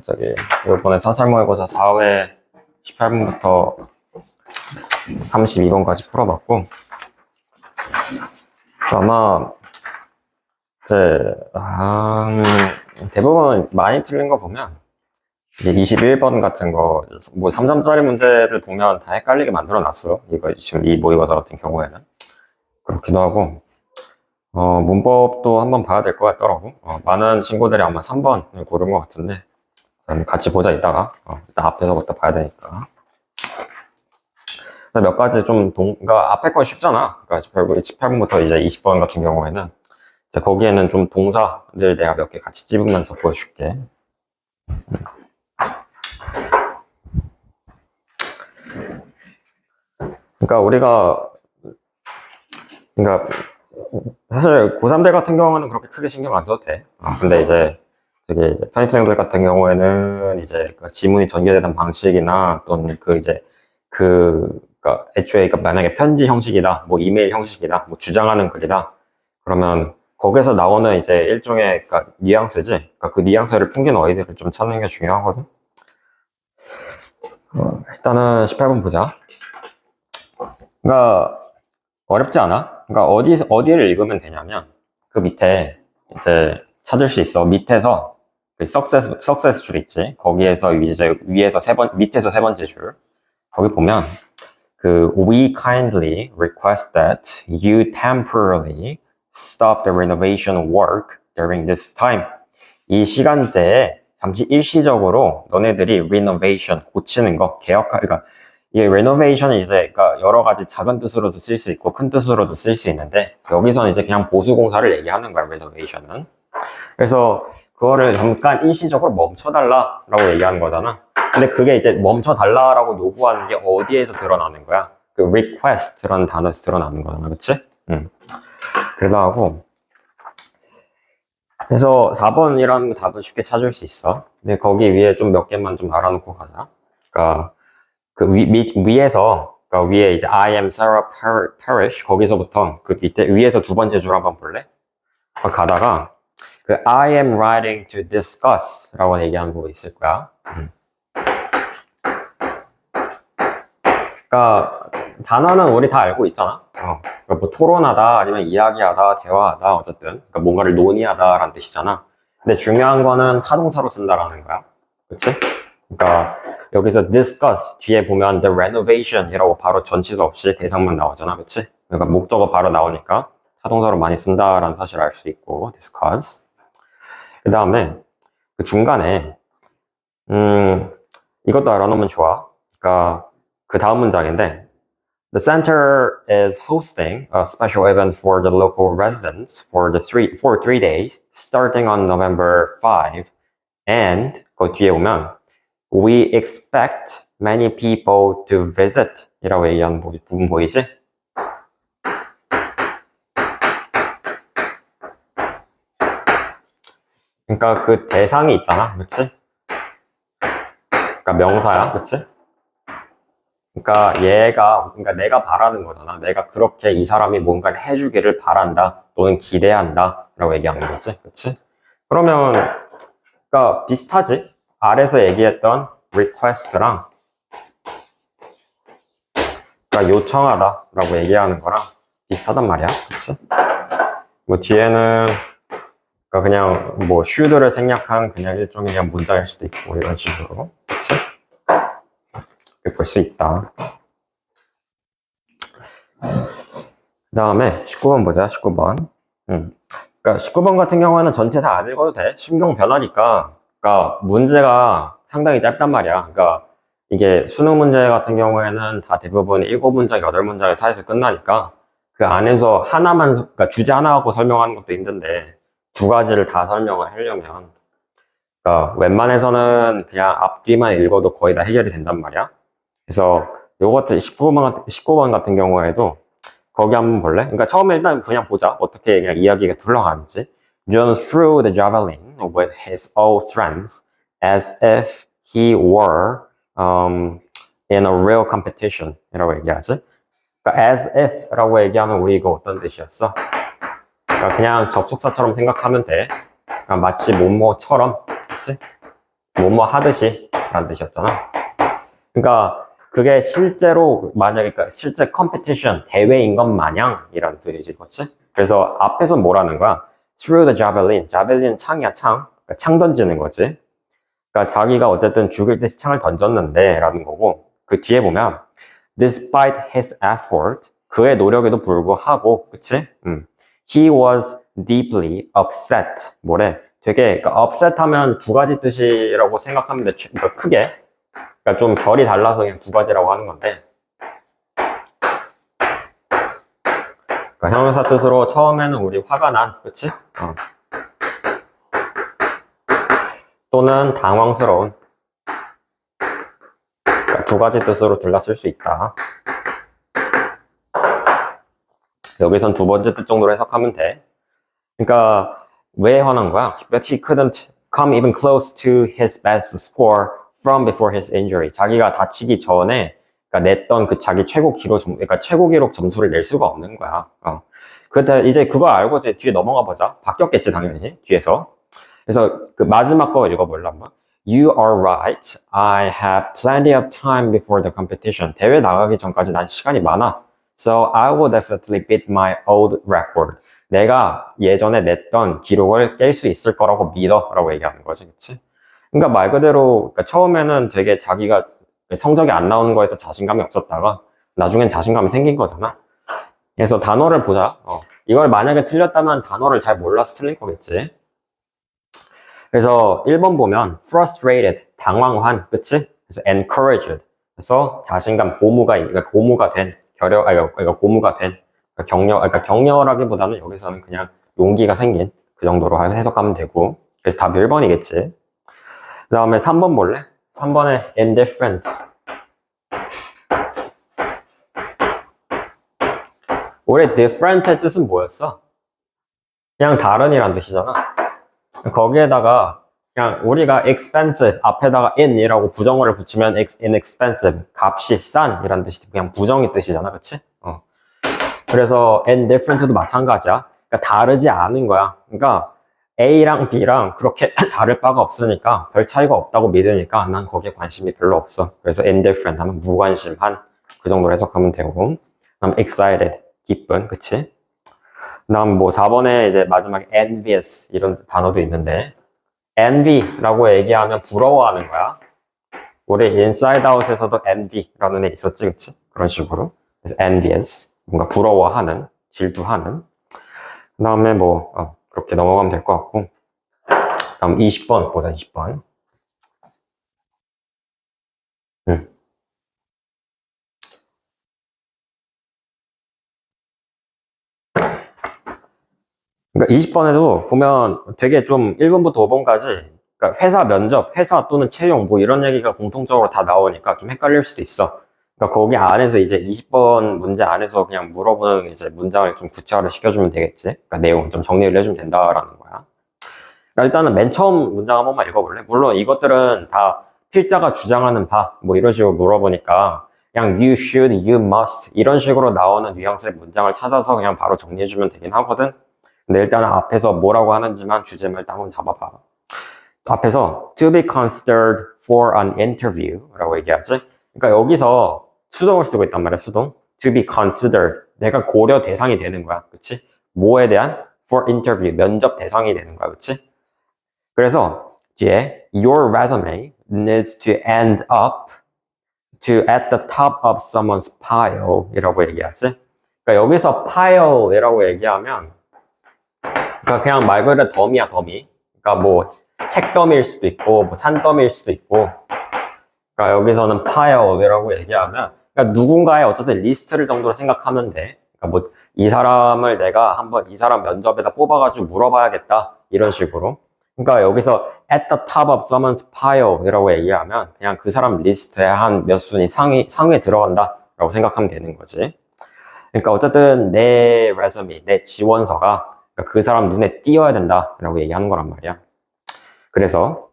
저기 이번에 사설 모의고사 4회 18번부터 32번까지 풀어봤고, 아마 이제 대부분 많이 틀린 거 보면 이제 21번 같은 거 뭐 3점짜리 문제를 보면 다 헷갈리게 만들어 놨어요. 이거 지금 이 모의고사 같은 경우에는 그렇기도 하고, 문법도 한번 봐야 될 것 같더라고. 많은 친구들이 아마 3번을 고른 것 같은데, 같이 보자 이따가. 일단 앞에서부터 봐야 되니까. 몇 가지 좀 그러니까 앞에 건 쉽잖아. 그러니까 결국 18번부터 이제 20번 같은 경우에는 이제 거기에는 좀 동사들 내가 몇 개 같이 찝으면서 보여줄게. 그러니까 사실 고3들 같은 경우는 그렇게 크게 신경 안 써도 돼. 근데 이제 되게 편입생들 같은 경우에는 이제 그 지문이 전개되는 방식이나 또는 그러니까 애초에 만약에 편지 형식이다, 뭐 이메일 형식이다, 뭐 주장하는 글이다, 그러면 거기서 나오는 이제 일종의 뉘앙스지. 그러니까 그 뉘앙스를 풍기는 어휘들을 좀 찾는 게 중요하거든. 일단은 18번 보자. 그러니까 어렵지 않아? 그러니까 어디를 읽으면 되냐면 그 밑에 이제 찾을 수 있어. 밑에서 그 success 줄 있지. 거기에서 이제 밑에서 세 번째 줄. 거기 보면 we kindly request that you temporarily stop the renovation work during this time. 이 시간대에 잠시 일시적으로 너네들이 renovation, 고치는 거, 그러니까 이게 renovation이 이제 여러 가지 작은 뜻으로도 쓸 수 있고 큰 뜻으로도 쓸 수 있는데, 여기서는 이제 그냥 보수공사를 얘기하는 거야, renovation은. 그래서 그거를 잠깐 일시적으로 멈춰달라라고 얘기하는 거잖아. 근데 그게 이제 멈춰달라라고 요구하는 게 어디에서 드러나는 거야? 그 request라는 단어에서 드러나는 거잖아, 그치? 그래서 하고, 그래서 4번이라는 답은 쉽게 찾을 수 있어. 근데 거기 위에 좀 몇 개만 좀 알아놓고 가자. 그러니까 위에서, 그러니까 위에 이제 I am Sarah Parrish, 거기서부터 그 밑에 위에서 두 번째 줄 한번 볼래? 가다가 I am writing to discuss 라고 얘기하는 부분이 있을 거야. 그러니까 단어는 우리 다 알고 있잖아. 그러니까 뭐 토론하다, 아니면 이야기하다, 대화하다, 어쨌든 그러니까 뭔가를 논의하다라는 뜻이잖아. 근데 중요한 거는 타동사로 쓴다라는 거야. 그치? 그러니까 여기서 discuss 뒤에 보면 the renovation이라고 바로 전치사 없이 대상만 나오잖아. 그치? 그러니까 목적어 바로 나오니까 타동사로 많이 쓴다라는 사실을 알 수 있고, discuss. 그 다음에 그 중간에 이것도 알아놓으면 좋아. 그러니까 그 다음 문장인데, the center is hosting a special event for the local residents for 3 days starting on November 5, and 그 뒤에 오면 we expect many people to visit 이라고 얘기하는 부분 보이지? 그러니까 그 대상이 있잖아, 그치? 그러니까 명사야, 그치? 그러니까 내가 바라는 거잖아. 내가 그렇게 이 사람이 뭔가를 해주기를 바란다, 또는 기대한다 라고 얘기하는 거지, 그치? 그러면 그러니까 비슷하지? 아래서 얘기했던 request랑 그러니까 요청하다 라고 얘기하는 거랑 비슷하단 말이야, 그치? 뭐 뒤에는 그러니까 그냥 뭐 should를 생략한 그냥 일종의 그냥 문장일 수도 있고, 이런 식으로, 그치? 이렇게 볼 수 있다. 그 다음에 19번 보자. 19번. 그러니까 19번 같은 경우에는 전체 다 안 읽어도 돼. 심경 변화니까. 그러니까 문제가 상당히 짧단 말이야. 그러니까 이게 수능 문제 같은 경우에는 다 대부분 7문장, 8문장의 사이에서 끝나니까 그 안에서 하나만, 그러니까 주제 하나 갖고 설명하는 것도 힘든데 두 가지를 다 설명을 하려면, 그러니까 웬만해서는 그냥 앞뒤만 읽어도 거의 다 해결이 된단 말이야. 그래서 요것도 19번 같은 경우에도 거기 한번 볼래? 그러니까 처음에 일단 그냥 보자. 어떻게 그냥 이야기가 둘러가는지. John threw the javelin with his all strength as if he were in a real competition 이라고 얘기하지. 그러니까 as if 라고 얘기하면 우리 이거 어떤 뜻이었어? 그러니까 그냥 접속사처럼 생각하면 돼. 그러니까 마치 뭐뭐처럼, 그치? 뭐뭐 하듯이 라는 뜻이었잖아. 그러니까 그게 실제로 만약에 그러니까 실제 컴피티션 대회인 것 마냥이라는 소리지, 그렇지? 그래서 앞에서 뭐라는 거야? Through the javelin. javelin 창이야, 창. 그러니까 창 던지는 거지. 그러니까 자기가 어쨌든 죽일 때 창을 던졌는데 라는 거고, 그 뒤에 보면 despite his effort, 그의 노력에도 불구하고, 그치? He was deeply upset. 뭐래? 되게, 그러니까 upset 하면 두 가지 뜻이라고 생각하면 돼. 그러니까 크게. 그러니까 좀 결이 달라서 그냥 두 가지라고 하는 건데. 그러니까 형용사 뜻으로 처음에는 우리 화가 난, 그치? 또는 당황스러운. 그러니까 두 가지 뜻으로 둘 다 쓸 수 있다. 여기선 두 번째 뜻 정도로 해석하면 돼. 그러니까 왜 화난 거야? But he couldn't come even close to his best score from before his injury. 자기가 다치기 전에 그러니까 냈던 그 자기 최고 기록, 그러니까 최고 기록 점수를 낼 수가 없는 거야. 그때 이제 그걸 알고 이제 뒤에 넘어가 보자. 바뀌었겠지 당연히 뒤에서. 그래서 그 마지막 거 읽어볼라 한번. You are right. I have plenty of time before the competition. 대회 나가기 전까지 난 시간이 많아. So I will definitely beat my old record. 내가 예전에 냈던 기록을 깰 수 있을 거라고 믿어 라고 얘기하는 거지, 그치? 그러니까 말 그대로 그러니까 처음에는 되게 자기가 성적이 안 나오는 거에서 자신감이 없었다가 나중엔 자신감이 생긴 거잖아. 그래서 단어를 보자. 이걸 만약에 틀렸다면 단어를 잘 몰라서 틀린 거겠지. 그래서 1번 보면 frustrated, 당황한, 그치? 그래서 encouraged, 그래서 자신감, 그러니까 고무가 된, 고무가 된, 그러니까 격려라기보다는 여기서는 그냥 용기가 생긴 그 정도로 해석하면 되고. 그래서 답이 1번이겠지. 그 다음에 3번 볼래? 3번에 indifferent. 원래 different의 뜻은 뭐였어? 그냥 다른이란 뜻이잖아. 거기에다가 그냥 우리가 expensive 앞에다가 in이라고 부정어를 붙이면 inexpensive, 값이 싼 이란 뜻이 그냥 부정의 뜻이잖아, 그치? 그래서 indifferent도 마찬가지야. 그러니까 다르지 않은 거야. 그러니까 A랑 B랑 그렇게 다를 바가 없으니까 별 차이가 없다고 믿으니까 난 거기에 관심이 별로 없어. 그래서 indifferent 하면 무관심한 그 정도로 해석하면 되고. 그다음 excited, 기쁜, 그치? 그다음 뭐 4번에 이제 마지막에 envious 이런 단어도 있는데 envy라고 얘기하면 부러워하는 거야. 우리 inside out에서도 envy라는 애 있었지, 그치? 그런 식으로. 그래서 envious, 뭔가 부러워하는, 질투하는. 그 다음에 뭐 그렇게 넘어가면 될 것 같고. 다음 20번 보자, 20번. 그러니까 20번에도 보면 되게 좀 1번부터 5번까지 그러니까 회사 면접, 회사 또는 채용 뭐 이런 얘기가 공통적으로 다 나오니까 좀 헷갈릴 수도 있어. 그러니까 거기 안에서 이제 20번 문제 안에서 그냥 물어보는 이제 문장을 좀 구체화를 시켜주면 되겠지. 그러니까 내용 좀 정리를 해주면 된다라는 거야. 그러니까 일단은 맨 처음 문장 한 번만 읽어볼래? 물론 이것들은 다 필자가 주장하는 바 뭐 이런 식으로 물어보니까 그냥 you should, you must 이런 식으로 나오는 뉘앙스의 문장을 찾아서 그냥 바로 정리해주면 되긴 하거든. 근데 일단은 앞에서 뭐라고 하는지만 주제를 한번 잡아봐. 앞에서 to be considered for an interview 라고 얘기하지. 그러니까 여기서 수동을 쓰고 있단 말이야, 수동. to be considered. 내가 고려 대상이 되는 거야, 그치? 뭐에 대한? for interview. 면접 대상이 되는 거야, 그치? 그래서 뒤에 your resume needs to end up to at the top of someone's pile 이라고 얘기하지. 그러니까 여기서 pile 이라고 얘기하면 그러니까 그냥 말 그대로 더미야, 더미. 그러니까 뭐 책더미일 수도 있고 뭐 산더미일 수도 있고. 그러니까 여기서는 pile이라고 얘기하면 그러니까 누군가의 어쨌든 리스트를 정도로 생각하면 돼. 그러니까 뭐 이 사람을 내가 한번 이 사람 면접에다 뽑아가지고 물어봐야겠다 이런 식으로. 그러니까 여기서 at the top of someone's pile이라고 얘기하면 그냥 그 사람 리스트에 한 몇 순위 상위에 들어간다라고 생각하면 되는 거지. 그러니까 어쨌든 내 resume, 내 지원서가 그 사람 눈에 띄어야 된다라고 얘기하는 거란 말이야. 그래서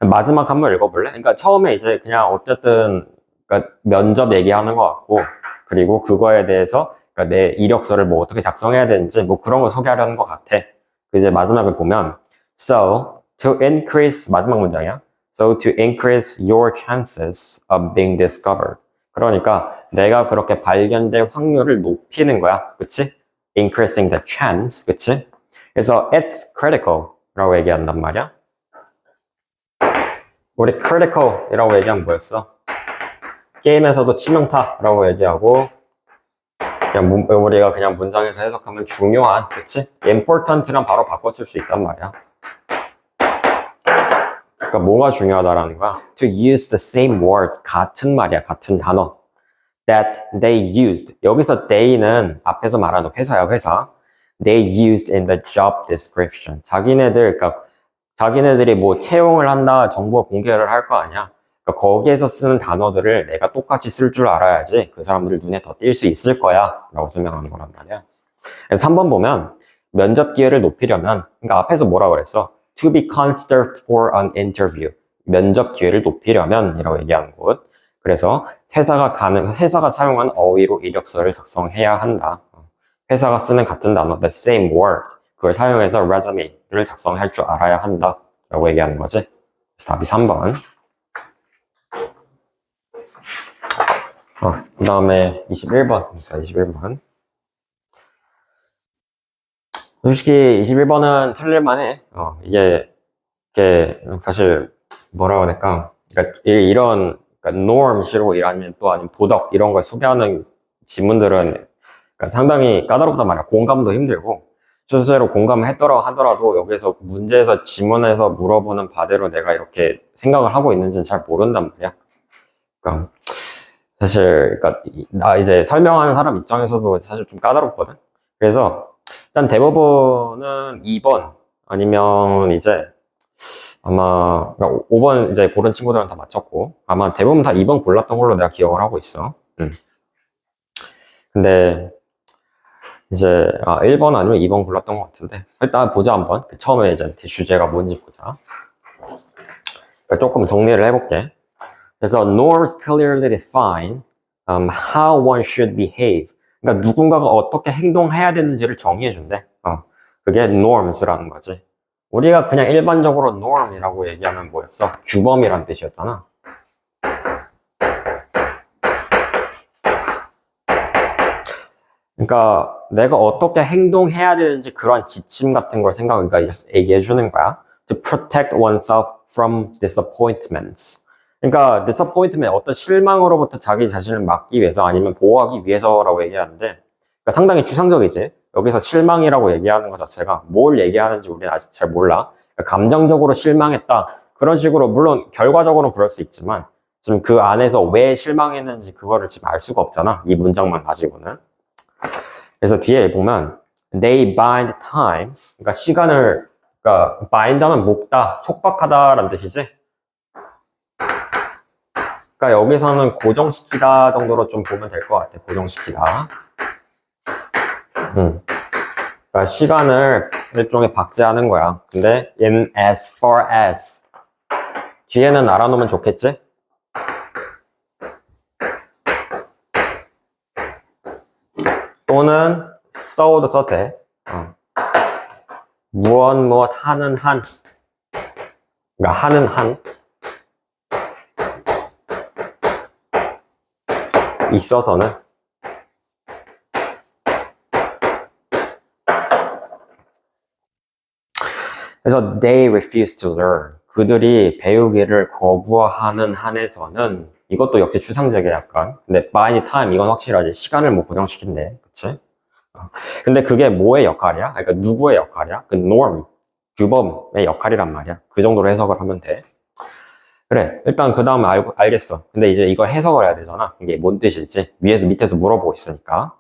마지막 한번 읽어볼래? 그러니까 처음에 이제 그냥 어쨌든 그러니까 면접 얘기하는 것 같고 그리고 그거에 대해서 그러니까 내 이력서를 뭐 어떻게 작성해야 되는지 뭐 그런 거 소개하려는 것 같아. 이제 마지막을 보면 So to increase 마지막 문장이야. So to increase your chances of being discovered. 그러니까 내가 그렇게 발견될 확률을 높이는 거야. 그치? Increasing the chance. 그치? 그래서 it's critical 라고 얘기한단 말이야. 우리 critical 이라고 얘기하면 뭐였어? 게임에서도 치명타라고 얘기하고 그냥 우리가 그냥 문장에서 해석하면 중요한, 그치? important랑 바로 바꿔 쓸 수 있단 말이야. 그러니까 뭐가 중요하다라는 거야? To use the same words, 같은 말이야, 같은 단어. That they used. 여기서 they는 앞에서 말하는 회사야, 회사. They used in the job description. 그러니까 자기네들이 뭐 채용을 한다, 정보 공개를 할 거 아니야. 그러니까 거기에서 쓰는 단어들을 내가 똑같이 쓸 줄 알아야지 그 사람들 눈에 더 띌 수 있을 거야 라고 설명하는 거란 말이야. 그래서 3번 보면 면접 기회를 높이려면, 그러니까 앞에서 뭐라 그랬어? To be considered for an interview. 면접 기회를 높이려면 이라고 얘기하는 곳. 그래서 회사가 사용한 어휘로 이력서를 작성해야 한다. 회사가 쓰는 같은 단어, the same word. 그걸 사용해서 resume를 작성할 줄 알아야 한다. 라고 얘기하는 거지. 그래서 답이 3번. 그 다음에 21번. 자, 21번. 솔직히 21번은 틀릴만해. 이게 사실 뭐라고 해야 될까? 그러니까 이런 그러니까 norm식으로 아니면 도덕 이런 걸 소개하는 지문들은 그러니까 상당히 까다롭단 말이야. 공감도 힘들고 실제로 공감을 하더라도 여기서 문제에서 지문에서 물어보는 바대로 내가 이렇게 생각을 하고 있는지는 잘 모른단 말이야. 그러니까 사실 그러니까 나 이제 설명하는 사람 입장에서도 사실 좀 까다롭거든. 그래서 일단 대부분은 2번 아니면 이제 아마 5번 이제 고른 친구들은 다 맞췄고 아마 대부분 다 2번 골랐던 걸로 내가 기억을 하고 있어. 근데 이제 1번 아니면 2번 골랐던 것 같은데 일단 보자 한번. 처음에 이제 주제가 뭔지 보자. 그러니까 조금 정리를 해볼게. 그래서 norms clearly define how one should behave. 그러니까 누군가가 어떻게 행동해야 되는지를 정의해준대. 그게 norms라는 거지. 우리가 그냥 일반적으로 norm이라고 얘기하면 뭐였어? 규범이란 뜻이었잖아. 그러니까 내가 어떻게 행동해야 되는지 그런 지침 같은 걸 그러니까 얘기해 주는 거야. To protect oneself from disappointments. 그러니까 disappointment 어떤 실망으로부터 자기 자신을 막기 위해서 아니면 보호하기 위해서라고 얘기하는데 그러니까 상당히 추상적이지. 여기서 실망이라고 얘기하는 것 자체가 뭘 얘기하는지 우리는 아직 잘 몰라. 그러니까 감정적으로 실망했다. 그런 식으로 물론 결과적으로는 그럴 수 있지만 지금 그 안에서 왜 실망했는지 그거를 지금 알 수가 없잖아. 이 문장만 가지고는. 그래서 뒤에 보면 they bind time. 그러니까 시간을 그러니까 bind 하면 묶다, 속박하다라는 뜻이지. 그러니까 여기서는 고정시키다 정도로 좀 보면 될 것 같아. 고정시키다. 그러니까 시간을 일종의 박제하는 거야. 근데 in as far as 뒤에는 알아놓으면 좋겠지? 또는 so도 썼대. 무엇 하는 한. 그러니까 하는 한. 있어서는. 그래서 they refuse to learn. 그들이 배우기를 거부하는 한에서는 이것도 역시 추상적이야 약간. 근데 by time 이건 확실하지. 시간을 뭐 고정시킨대. 그치? 근데 그게 뭐의 역할이야? 그러니까 누구의 역할이야? 그 norm, 규범의 역할이란 말이야. 그 정도로 해석을 하면 돼. 그래, 일단 그 다음에 알겠어. 근데 이제 이거 해석을 해야 되잖아. 이게 뭔 뜻일지 밑에서 물어보고 있으니까.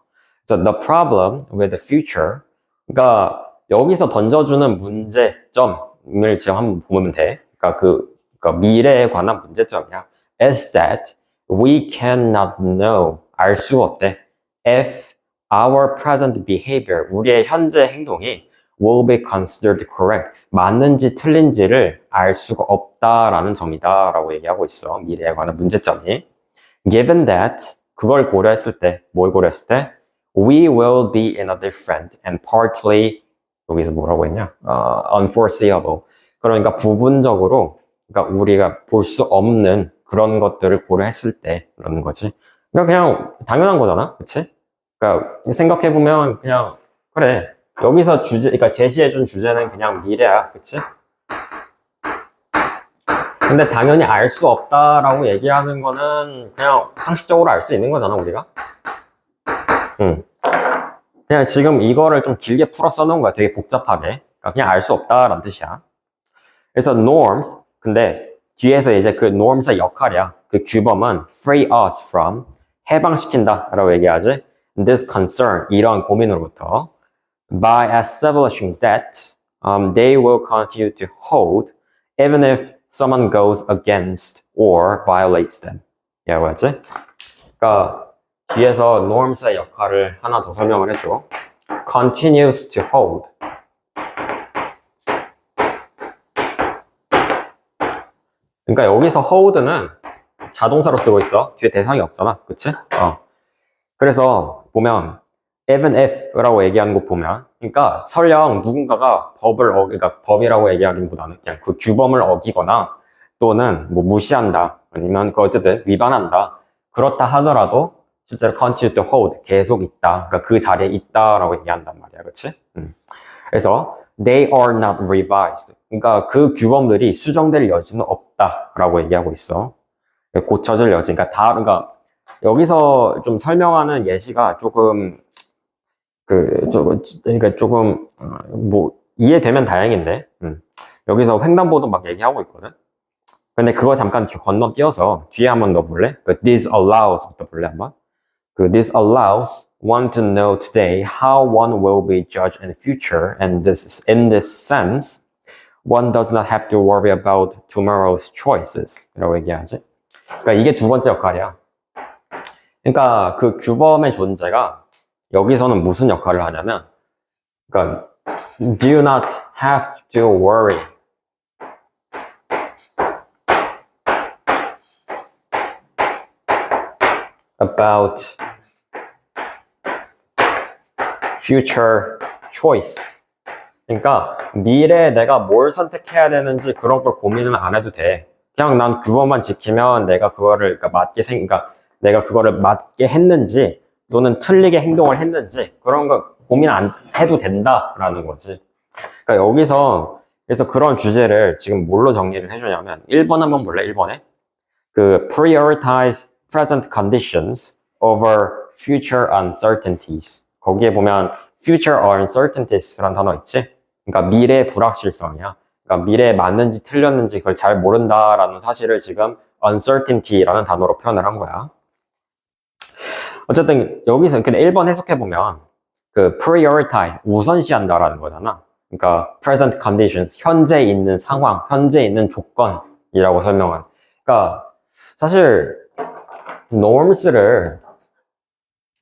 그래서 the problem with the future. 그러니까 여기서 던져주는 문제점을 지금 한번 보면 돼. 그러니까 미래에 관한 문제점이야. is that we cannot know. 알 수가 없대. if our present behavior, 우리의 현재 행동이 will be considered correct. 맞는지 틀린지를 알 수가 없다라는 점이다 라고 얘기하고 있어. 미래에 관한 문제점이. Given that, 그걸 고려했을 때, 뭘 고려했을 때? We will be in a different and partly, 여기서 뭐라고 했냐? Unforeseeable. 그러니까 부분적으로 그러니까 우리가 볼 수 없는 그런 것들을 고려했을 때라는 거지. 그러니까 그냥 당연한 거잖아, 그치? 그러니까 생각해보면 그냥 그래. 여기서 그러니까 제시해준 주제는 그냥 미래야, 그치? 근데 당연히 알 수 없다라고 얘기하는 거는 그냥 상식적으로 알 수 있는 거잖아, 우리가. 응. 그냥 지금 이거를 좀 길게 풀어 써놓은 거야, 되게 복잡하게. 그러니까 그냥 알 수 없다라는 뜻이야. 그래서 norms, 근데 뒤에서 이제 그 norms의 역할이야. 그 규범은 free us from, 해방시킨다 라고 얘기하지. this concern, 이런 고민으로부터. by establishing that they will continue to hold even if someone goes against or violates them. 이라고 했지? 그러니까 뒤에서 norms의 역할을 하나 더 설명을 해줘. continues to hold. 그러니까 여기서 hold는 자동사로 쓰고 있어. 뒤에 대상이 없잖아. 그치? 그래서 보면 even if라고 얘기하는 거 보면 그러니까 설령 누군가가 그러니까 법이라고 얘기하기보다는 그냥 그 규범을 어기거나 또는 뭐 무시한다 아니면 그 어쨌든 위반한다 그렇다 하더라도 실제로 continue to hold 계속 있다 그러니까 그 자리에 있다라고 얘기한단 말이야. 그치? 그래서 they are not revised 그러니까 그 규범들이 수정될 여지는 없다라고 얘기하고 있어. 고쳐질 여지 그러니까 여기서 좀 설명하는 예시가 조금 그러니까 조금 뭐 이해되면 다행인데 여기서 횡단보도 막 얘기하고 있거든. 근데 그거 잠깐 건너뛰어서 뒤에 한번 넣어볼래? 그 this allows부터 볼래 한번? 그 this allows one to know today how one will be judged in the future, and in this sense, one does not have to worry about tomorrow's choices. 이라고 얘기하지. 그러니까 이게 두 번째 역할이야. 그러니까 그 규범의 존재가 여기서는 무슨 역할을 하냐면, 그러니까 do not have to worry about future choice. 그러니까 미래에 내가 뭘 선택해야 되는지 그런 걸 고민은 안 해도 돼. 그냥 난 규범만 지키면 내가 그거를 그러니까 그러니까 내가 그거를 맞게 했는지 또는 틀리게 행동을 했는지 그런 거 고민 안 해도 된다라는 거지. 그러니까 여기서 그래서 그런 주제를 지금 뭘로 정리를 해주냐면 1번 한번 볼래? 1번에 그 prioritize present conditions over future uncertainties. 거기에 보면 future uncertainties라는 단어 있지? 그러니까 미래 불확실성이야. 그러니까 미래에 맞는지 틀렸는지 그걸 잘 모른다라는 사실을 지금 uncertainty라는 단어로 표현을 한 거야. 어쨌든 여기서 근데 1번 해석해보면 그 prioritize, 우선시한다라는 거잖아. 그러니까 present conditions, 현재 있는 상황, 현재 있는 조건이라고 설명한. 그러니까 사실 norms를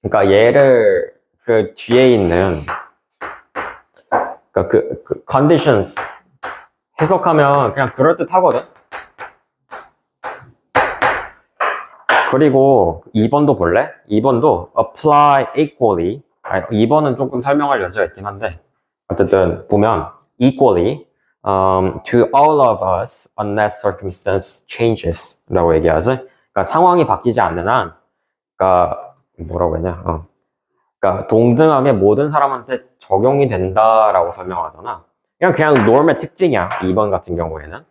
그러니까 얘를 그 뒤에 있는 그러니까 그 conditions 해석하면 그냥 그럴듯하거든. 그리고 2번도 볼래? 2번도 apply equally. 2번은 조금 설명할 여지가 있긴 한데 어쨌든 보면 equally to all of us unless circumstance changes 라고 얘기하지. 그러니까 상황이 바뀌지 않는 한 그러니까 뭐라고 했냐? 그러니까 동등하게 모든 사람한테 적용이 된다라고 설명하잖아. 그냥 norm의 특징이야. 2번 같은 경우에는.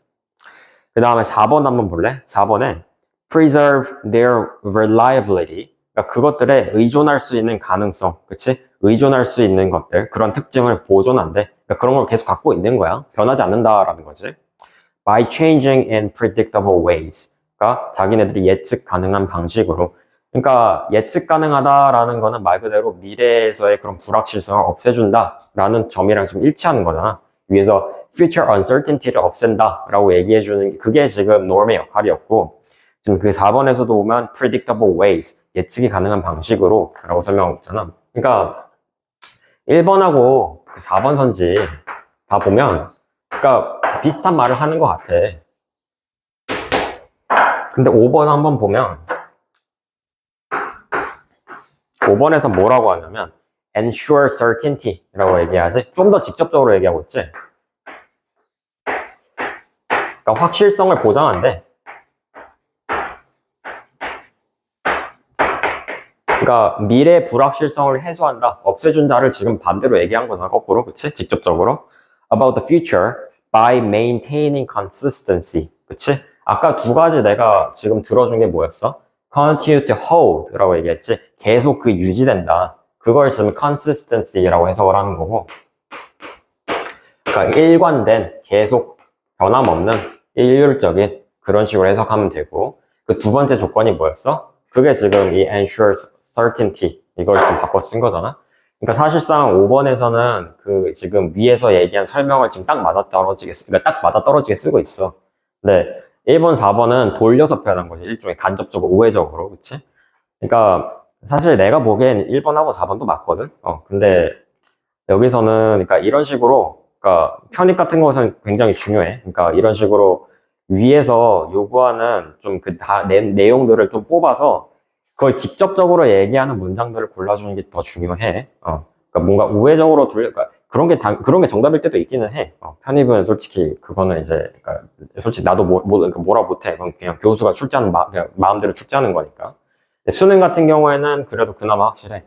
그 다음에 4번 한번 볼래? 4번에 preserve their reliability. 그러니까 그것들에 의존할 수 있는 가능성, 그치? 의존할 수 있는 것들, 그런 특징을 보존한대. 그러니까 그런 걸 계속 갖고 있는 거야. 변하지 않는다라는 거지. by changing in predictable ways. 그러니까 자기네들이 예측 가능한 방식으로. 그러니까 예측 가능하다라는 거는 말 그대로 미래에서의 그런 불확실성을 없애준다라는 점이랑 좀 일치하는 거잖아. 위에서 future uncertainty를 없앤다라고 얘기해주는 게 그게 지금 norm의 역할이었고 지금 그 4번에서도 보면 predictable ways, 예측이 가능한 방식으로 라고 설명하고 있잖아. 그러니까 1번하고 그 4번 선지 다 보면 그러니까 비슷한 말을 하는 것 같아. 근데 5번 한번 보면 5번에서 뭐라고 하냐면 ensure certainty라고 얘기하지. 좀 더 직접적으로 얘기하고 있지. 그러니까 확실성을 보장한대. 그러니까 미래 불확실성을 해소한다, 없애준다를 지금 반대로 얘기한 거잖아, 거꾸로. 그치? 직접적으로. About the future by maintaining consistency. 그치? 아까 두 가지 내가 지금 들어준 게 뭐였어? Continue to hold라고 얘기했지. 계속 그 유지된다. 그걸 지금 consistency라고 해석을 하는 거고. 그러니까 일관된, 계속 변함없는, 일률적인 그런 식으로 해석하면 되고. 그 두 번째 조건이 뭐였어? 그게 지금 이 ensures certainty 이걸 좀 바꿔 쓴 거잖아. 그러니까 사실상 5번에서는 그 지금 위에서 얘기한 설명을 지금 딱 맞아떨어지게, 그러니까 딱 맞아떨어지게 쓰고 있어. 근데 1번, 4번은 돌려서 표현한 거지. 일종의 간접적으로, 우회적으로. 그치? 그러니까 사실 내가 보기엔 1번하고 4번도 맞거든. 근데 여기서는 그러니까 이런 식으로, 그러니까 편입 같은 것은 굉장히 중요해. 그러니까 이런 식으로 위에서 요구하는 좀 그 다 내용들을 좀 뽑아서 그걸 직접적으로 얘기하는 문장들을 골라주는 게 더 중요해. 그러니까 뭔가 우회적으로 그러니까 그런 게 정답일 때도 있기는 해. 편입은 솔직히 그거는 이제, 그러니까 솔직히 나도 그러니까 뭐라 못해. 그건 그냥 교수가 출제하는 그냥 마음대로 출제하는 거니까. 수능 같은 경우에는 그래도 그나마 확실해.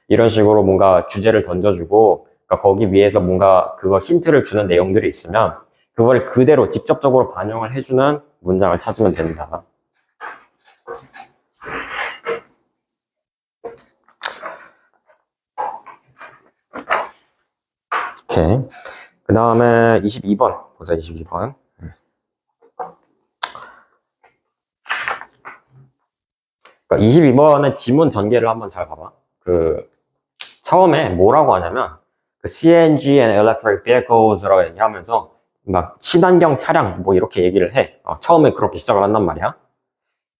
이런 식으로 뭔가 주제를 던져주고, 그러니까 거기 위에서 뭔가 그거 힌트를 주는 내용들이 있으면 그걸 그대로 직접적으로 반영을 해주는 문장을 찾으면 된다. 오케이. 그 다음에 22번 보자. 22번. 그러니까 22번의 지문 전개를 한번 잘 봐봐. 처음에 뭐라고 하냐면 그 CNG and electric vehicles라고 얘기하면서 막 친환경 차량 뭐 이렇게 얘기를 해. 처음에 그렇게 시작을 한단 말이야.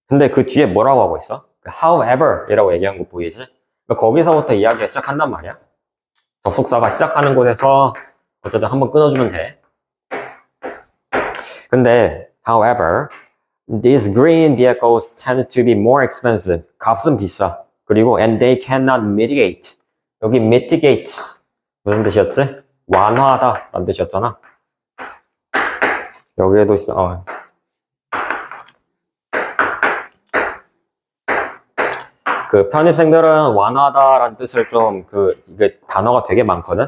근데 그 뒤에 뭐라고 하고 있어? however 이라고 얘기한 거 보이지? 그러니까 거기서부터 이야기가 시작한단 말이야. 접속사가 시작하는 곳에서 어쨌든 한번 끊어주면 돼. 근데 however these green vehicles tend to be more expensive. 값은 비싸. 그리고 and they cannot mitigate. 여기 mitigate 무슨 뜻이었지? 완화하다 라는 뜻이었잖아. 여기에도 있어. 그 편입생들은 완화하다라는 뜻을 좀 이게 단어가 되게 많거든.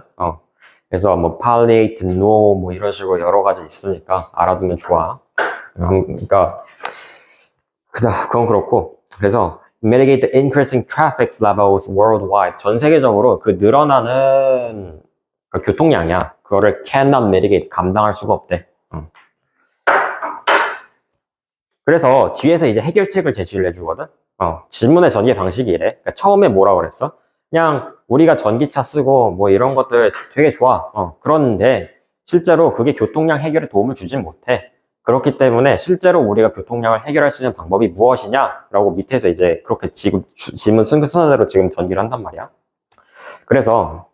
그래서 뭐 palliate, no 뭐 이런 식으로 여러 가지 있으니까 알아두면 좋아. 그러니까 그건 그렇고. 그래서 mitigate the increasing traffic levels worldwide. 전 세계적으로 그 늘어나는 교통량이야. 그거를 cannot mitigate, 감당할 수가 없대. 그래서 뒤에서 이제 해결책을 제시를 해주거든. 질문의 전개 방식이 이래. 그러니까 처음에 뭐라고 그랬어? 그냥 우리가 전기차 쓰고 뭐 이런 것들 되게 좋아. 그런데 실제로 그게 교통량 해결에 도움을 주진 못해. 그렇기 때문에 실제로 우리가 교통량을 해결할 수 있는 방법이 무엇이냐라고 밑에서 이제 그렇게 지금 질문 순서대로 지금 전개를 한단 말이야. 그래서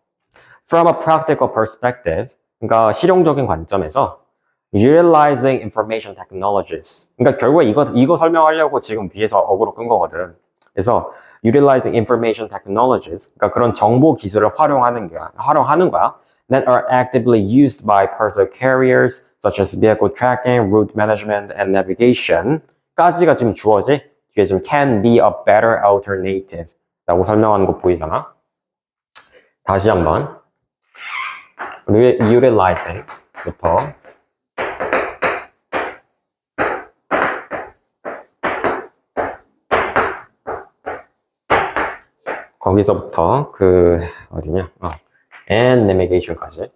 from a practical perspective, 그러니까 실용적인 관점에서 utilizing information technologies. 그러니까 결국에 이거 설명하려고 지금 위에서 어그로 끈 거거든. 그래서 utilizing information technologies. 그러니까 그런 정보 기술을 활용하는 거야. That are actively used by parcel carriers such as vehicle tracking, route management, and navigation. 까지가 지금 주어지. 뒤에 지금 can be a better alternative. 라고 설명하는 거 보이잖아. 다시 한번. utilizing 부터. 거기서부터 어디냐? and navigation까지.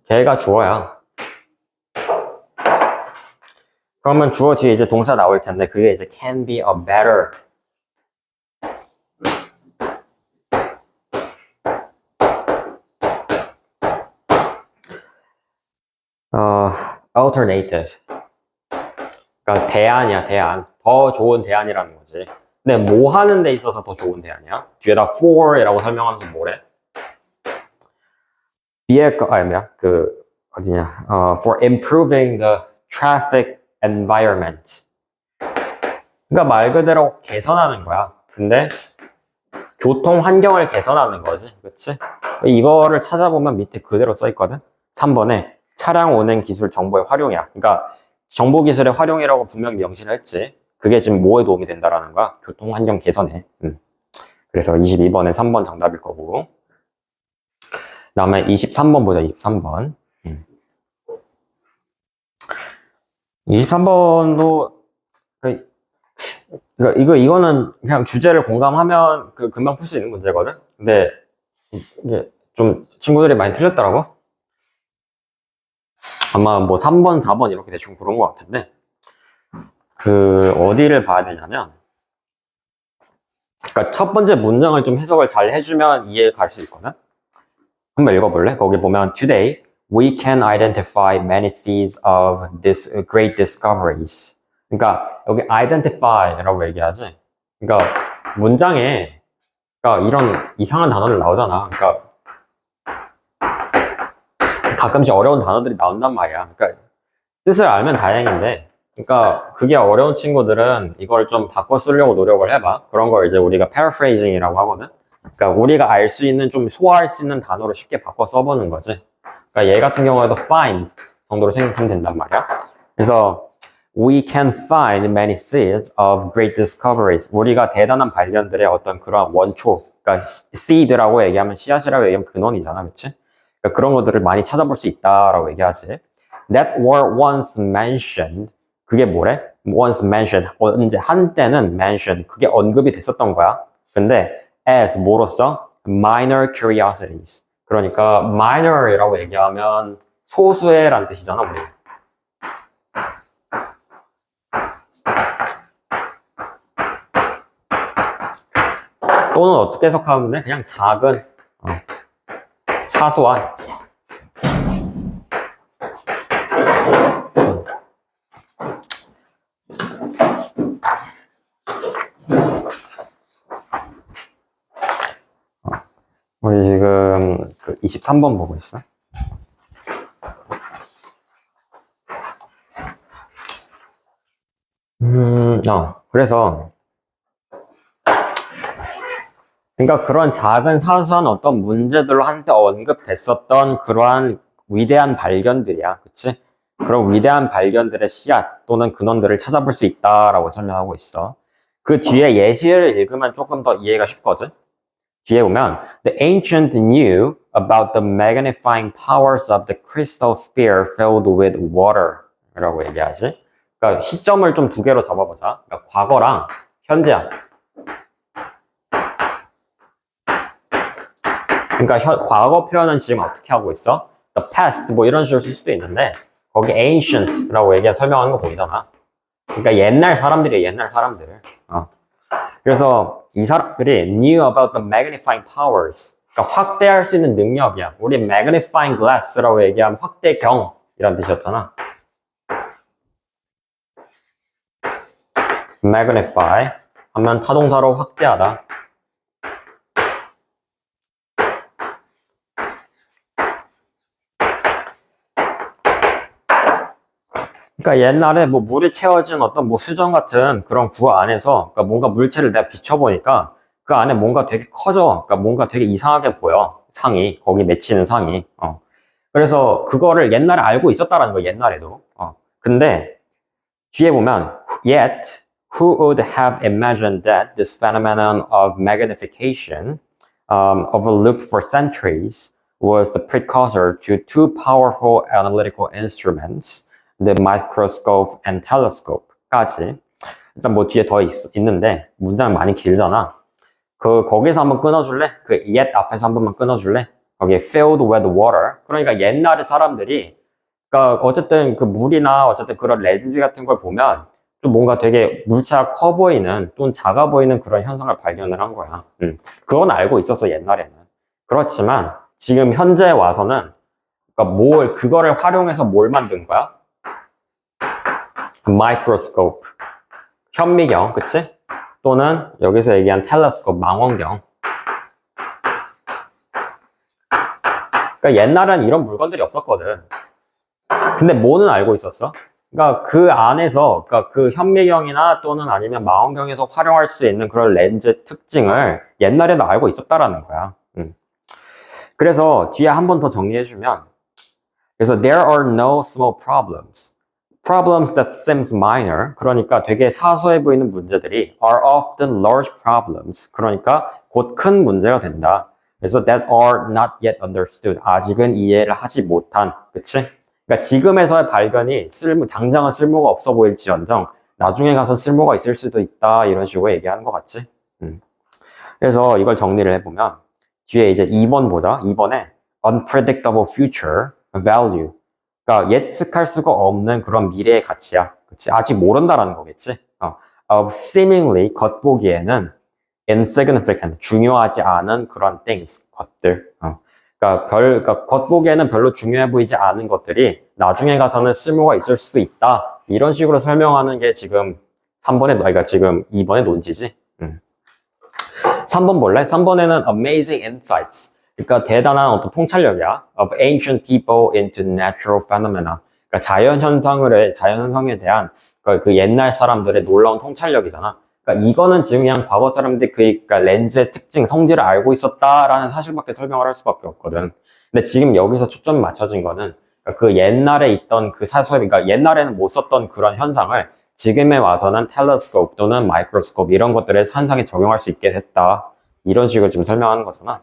걔가 주어야. 그러면 주어 뒤에 이제 동사 나올 텐데 그게 이제 can be a better. alternative. 그러니까 대안. 더 좋은 대안이라는 거지. 근데 뭐 하는 데 있어서 더 좋은 대안이야? 뒤에다 for이라고 설명하면서 뭐래? 어디냐? for improving the traffic environment. 그러니까 말 그대로 개선하는 거야. 근데 교통 환경을 개선하는 거지. 그치? 이거를 찾아보면 밑에 그대로 써 있거든. 3번에 차량 운행 기술 정보의 활용이야. 그러니까 정보 기술의 활용이라고 분명히 명시를 했지. 그게 지금 뭐에 도움이 된다라는 거야? 교통 환경 개선에. 그래서 22번에 3번 정답일 거고. 그다음에 23번 보자. 23번. 23번도 이거는 그냥 주제를 공감하면 금방 풀 수 있는 문제거든. 근데 이게 좀 친구들이 많이 틀렸더라고. 아마 뭐 3번, 4번 이렇게 대충 그런 것 같은데 어디를 봐야 되냐면, 그러니까 첫 번째 문장을 좀 해석을 잘 해주면 이해 갈 수 있거든. 한번 읽어볼래? 거기 보면 Today we can identify many seeds of this great discoveries. 그러니까 여기 identify라고 얘기하지. 그러니까 문장에 그러니까 이런 이상한 단어들 나오잖아. 그러니까 가끔씩 어려운 단어들이 나온단 말이야. 그러니까 뜻을 알면 다행인데, 그러니까 그게 어려운 친구들은 이걸 좀 바꿔 쓰려고 노력을 해봐. 그런 걸 이제 우리가 paraphrasing이라고 하거든. 그러니까 우리가 알 수 있는, 좀 소화할 수 있는 단어로 쉽게 바꿔 써보는 거지. 그러니까 얘 같은 경우에도 find 정도로 생각하면 된단 말이야. 그래서 we can find many seeds of great discoveries. 우리가 대단한 발견들의 어떤 그런 원초, 그러니까 seed라고 얘기하면 씨앗이라고 얘기하면 근원이잖아, 그치? 그러니까 그런 것들을 많이 찾아볼 수 있다라고 얘기하지. That were once mentioned. 그게 뭐래? once mentioned. 언제 한때는 mentioned. 그게 언급이 됐었던 거야. 근데 as 뭐로써? minor curiosities. 그러니까 minor이라고 얘기하면 소수의라는 뜻이잖아, 우리. 또는 어떻게 해석하면 돼? 그냥 작은, 사소한. 우리 지금 23번 보고 있어. 그래서 그러니까 그런 작은 사소한 어떤 문제들로 한때 언급됐었던 그러한 위대한 발견들이야. 그치? 그런 위대한 발견들의 씨앗 또는 근원들을 찾아볼 수 있다라고 설명하고 있어. 그 뒤에 예시를 읽으면 조금 더 이해가 쉽거든. 뒤에 보면 The ancient knew about the magnifying powers of the crystal sphere filled with water 라고 얘기하지. 그러니까 시점을 좀 두 개로 잡아보자. 그러니까 과거랑 현재야. 그러니까 과거 표현은 지금 어떻게 하고 있어? The past 뭐 이런 식으로 쓸 수도 있는데 거기 ancient라고 설명하는 거 보이잖아. 그러니까 옛날 사람들이야, 옛날 사람들. 그래서 이 사람들이 knew about the magnifying powers. 그러니까 확대할 수 있는 능력이야. 우리 magnifying glass라고 얘기하면 확대경이란 뜻이었잖아. magnify 하면 타동사로 확대하다. 그러니까 옛날에 뭐 물이 채워진 어떤 뭐 수정 같은 그런 구호 안에서 그러니까 뭔가 물체를 내가 비춰보니까 그 안에 뭔가 되게 커져. 그러니까 뭔가 되게 이상하게 보여. 상이. 거기 맺히는 상이. 그래서 그거를 옛날에 알고 있었다라는 거야, 옛날에도. 근데 뒤에 보면 Yet, who would have imagined that this phenomenon of magnification overlooked for centuries was the precursor to two powerful analytical instruments the microscope and telescope까지. 일단 뭐 뒤에 더 있는데 문장이 많이 길잖아. 거기서 한번 끊어줄래? 그 yet 앞에서 한 번만 끊어줄래? 거기에 filled with water. 그러니까 옛날에 사람들이 그러니까 어쨌든 그 물이나 어쨌든 그런 렌즈 같은 걸 보면 좀 뭔가 되게 물체가 커 보이는 또는 작아 보이는 그런 현상을 발견을 한 거야. 그건 알고 있었어, 옛날에는. 그렇지만 지금 현재 와서는 그러니까 그거를 활용해서 뭘 만든 거야? 마이크로스코프, 현미경, 그치? 또는 여기서 얘기한 텔레스코프, 망원경. 그러니까 옛날엔 이런 물건들이 없었거든. 근데 뭐는 알고 있었어? 그러니까 그 안에서, 그러니까 그 현미경이나 또는 아니면 망원경에서 활용할 수 있는 그런 렌즈 특징을 옛날에도 알고 있었다라는 거야. 그래서 뒤에 한 번 더 정리해주면, 그래서 there are no small problems. Problems that seems minor. 그러니까 되게 사소해 보이는 문제들이 are often large problems. 그러니까 곧 큰 문제가 된다. 그래서 that are not yet understood. 아직은 이해를 하지 못한. 그치? 그러니까 지금에서의 발견이 당장은 쓸모가 없어 보일지언정 나중에 가서 쓸모가 있을 수도 있다. 이런 식으로 얘기하는 것 같지? 그래서 이걸 정리를 해보면 뒤에 이제 2번 보자. 2번에 unpredictable future value. 그러니까 예측할 수가 없는 그런 미래의 가치야. 그치? 아직 모른다라는 거겠지? of seemingly 겉보기에는 insignificant 중요하지 않은 그런 things 것들. 그러니까 겉보기에는 별로 중요해 보이지 않은 것들이 나중에 가서는 쓸모가 있을 수도 있다. 이런 식으로 설명하는 게 지금 3번의 그러니까 지금 2번의 논지지. 3번 볼래? 3번에는 amazing insights. 그러니까 대단한 어떤 통찰력이야. of ancient people into natural phenomena. 그러니까 자연현상에 대한 그 옛날 사람들의 놀라운 통찰력이잖아. 그러니까 이거는 지금 그냥 과거 사람들이 그러니까 렌즈의 특징, 성질을 알고 있었다라는 사실밖에 설명을 할 수밖에 없거든. 근데 지금 여기서 초점이 맞춰진 거는 그 옛날에 있던 그 사소해, 그러니까 옛날에는 못 썼던 그런 현상을 지금에 와서는 텔레스코프 또는 마이크로스코프 이런 것들에 현상에 적용할 수 있게 됐다. 이런 식으로 지금 설명하는 거잖아.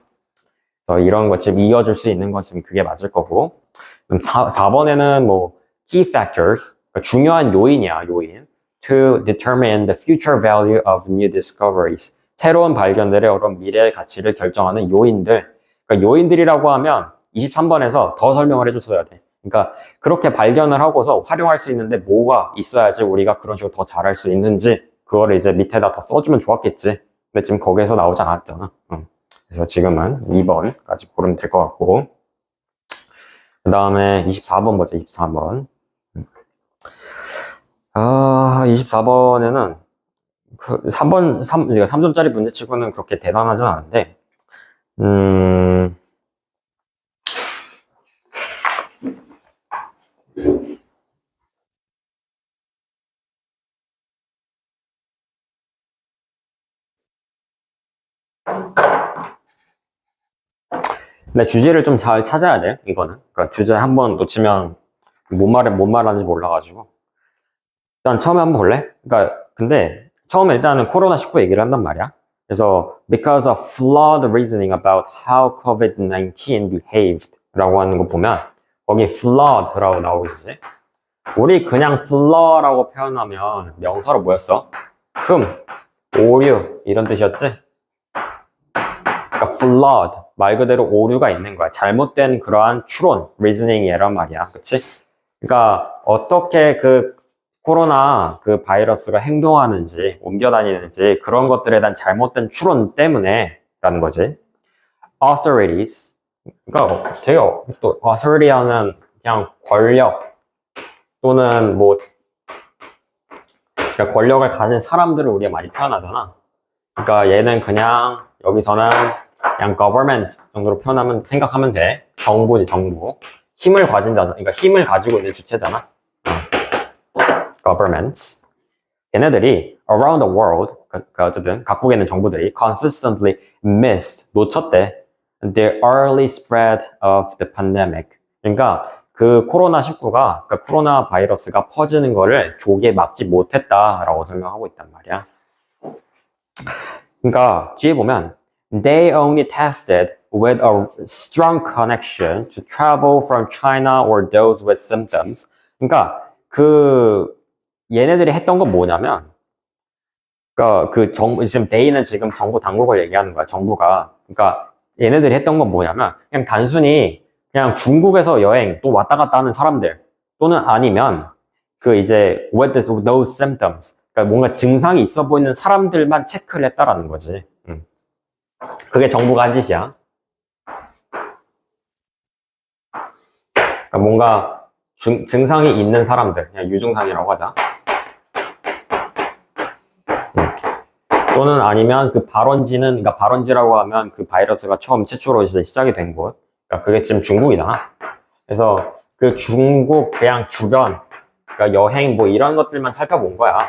그래서 이런 거 지금 이어줄 수 있는 거 지금 그게 맞을 거고. 그럼 4번에는 뭐 key factors, 그러니까 중요한 요인이야, 요인. to determine the future value of new discoveries. 새로운 발견들의 그런 미래의 가치를 결정하는 요인들. 그러니까 요인들이라고 하면 23번에서 더 설명을 해줬어야 돼. 그러니까 그렇게 발견을 하고서 활용할 수 있는데 뭐가 있어야지 우리가 그런 식으로 더 잘할 수 있는지 그거를 이제 밑에다 더 써주면 좋았겠지. 근데 지금 거기에서 나오지 않았잖아. 그래서 지금은 2번까지 고르면 될 것 같고. 그 다음에 24번 보자, 24번. 24번에는 그 3점짜리 문제치고는 그렇게 대단하진 않은데, 근데 주제를 좀 잘 찾아야 돼, 이거는. 그러니까 주제 한번 놓치면 뭔 말하는지 몰라가지고. 일단 처음에 한번 볼래? 그러니까, 근데 처음에 일단은 코로나19 얘기를 한단 말이야. 그래서 because of flawed reasoning about how COVID-19 behaved 라고 하는 거 보면 거기 flawed라고 나오고 있지. 우리 그냥 flaw라고 표현하면 명사로 뭐였어? 오류 이런 뜻이었지? 그러니까 flawed 말 그대로 오류가 있는 거야. 잘못된 그러한 추론, reasoning이란 말이야. 그치? 그러니까 어떻게 그 코로나 그 바이러스가 행동하는지, 옮겨다니는지 그런 것들에 대한 잘못된 추론 때문에 라는 거지. authorities. 그러니까 되게 또 authority는 그냥 권력 또는 뭐 그러니까 권력을 가진 사람들을 우리가 많이 표현하잖아. 그러니까 얘는 그냥 여기서는 그냥 government 정도로 생각하면 돼. 정부지, 정부. 힘을 가진 자, 그러니까 힘을 가지고 있는 주체잖아. governments. 얘네들이 around the world, 그러니까 어쨌든 각국에 있는 정부들이 consistently missed, 놓쳤대. the early spread of the pandemic. 그러니까 그 코로나19가, 그러니까 코로나 바이러스가 퍼지는 거를 조기에 막지 못했다라고 설명하고 있단 말이야. 그러니까 뒤에 보면 they only tested with a strong connection to travel from China or those with symptoms. 그러니까 얘네들이 했던 건 뭐냐면, 그러니까 지금 they는 지금 정부 당국을 얘기하는 거야, 정부가. 그러니까 얘네들이 했던 건 뭐냐면, 그냥 단순히 그냥 중국에서 여행 또 왔다 갔다 하는 사람들, 또는 아니면 이제 with those symptoms. 그러니까 뭔가 증상이 있어 보이는 사람들만 체크를 했다라는 거지. 그게 정부가 한 짓이야. 그러니까 뭔가 증상이 있는 사람들, 그냥 유증상이라고 하자. 또는 아니면 그 그러니까 발원지라고 하면 그 바이러스가 최초로 이제 시작이 된 곳. 그러니까 그게 지금 중국이잖아. 그래서 그 중국 그냥 주변 그러니까 여행 뭐 이런 것들만 살펴본 거야.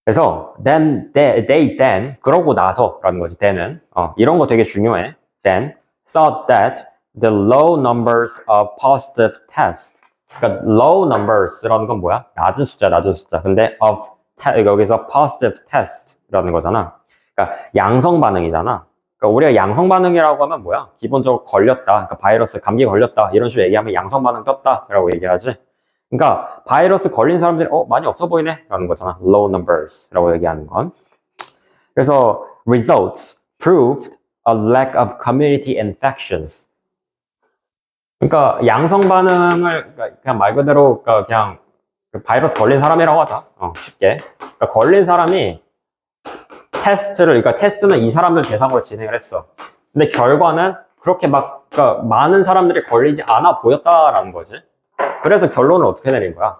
그래서 they then 그러고 나서라는 거지. then은 이런 거 되게 중요해. then thought that the low numbers of positive tests 그러니까 low numbers라는 건 뭐야? 낮은 숫자. 근데 여기서 positive test라는 거잖아. 그러니까 양성 반응이잖아. 그러니까 우리가 양성 반응이라고 하면 뭐야? 기본적으로 걸렸다. 그러니까 바이러스 감기 걸렸다. 이런 식으로 얘기하면 양성 반응 떴다라고 얘기하지. 그러니까 바이러스 걸린 사람들이 많이 없어 보이네 라는 거잖아. low numbers라고 얘기하는 건. 그래서 results proved a lack of community infections. 그러니까 양성 반응을 그냥 말 그대로 그냥 바이러스 걸린 사람이라고 하자. 쉽게. 그러니까 걸린 사람이 그러니까 테스트는 이 사람들 대상으로 진행을 했어. 근데 결과는 그렇게 그러니까 많은 사람들이 걸리지 않아 보였다라는 거지. 그래서 결론을 어떻게 내린 거야?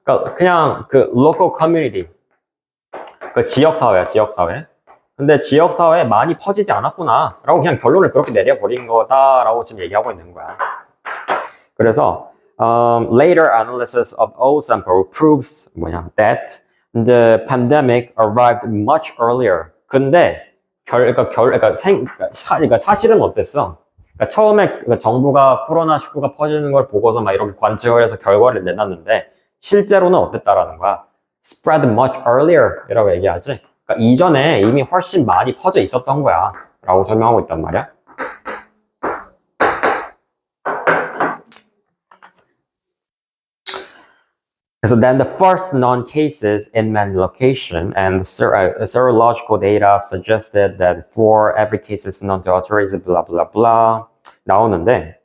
그러니까 그냥 local community, 지역사회야, 지역사회. 근데 지역사회에 많이 퍼지지 않았구나 라고 그냥 결론을 그렇게 내려버린 거다라고 지금 얘기하고 있는 거야. 그래서 later analysis of all sample proves that the pandemic arrived much earlier. 근데 그러니까 사실은 어땠어? 그러니까 처음에 정부가 코로나19가 퍼지는 걸 보고서 막 이렇게 관측을 해서 결과를 내놨는데 실제로는 어땠다라는 거야? spread much earlier 이라고 얘기하지. 그러니까 이전에 이미 훨씬 많이 퍼져 있었던 거야 라고 설명하고 있단 말이야. So then the first known cases in many locations and serological data suggested that for every case is known to authorities blah blah blah 나오는데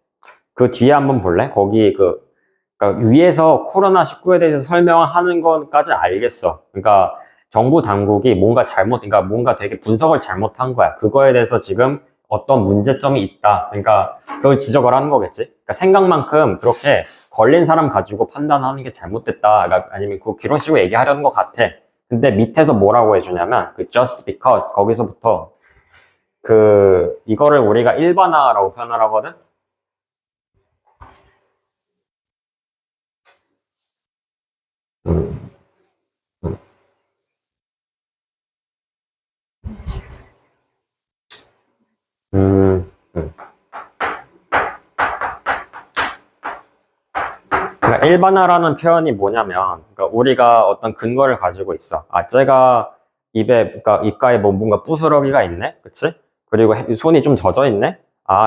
그 뒤에 한번 볼래? 거기 그러니까 위에서 코로나19에 대해서 설명하는 것까지 알겠어. 그러니까 정부 당국이 그러니까 뭔가 되게 분석을 잘못한 거야. 그거에 대해서 지금 어떤 문제점이 있다. 그러니까 그걸 지적을 하는 거겠지. 그러니까 생각만큼 그렇게 걸린 사람 가지고 판단하는 게 잘못됐다. 아니면 그런 식으로 얘기하려는 것 같아. 근데 밑에서 뭐라고 해주냐면 just because 거기서부터 이거를 우리가 일반화라고 표현을 하거든. 그러니까 일반화라는 표현이 뭐냐면, 그러니까 우리가 어떤 근거를 가지고 있어. 쟤가 그러니까 입가에 뭔가 부스러기가 있네, 그치? 그리고 손이 좀 젖어 있네.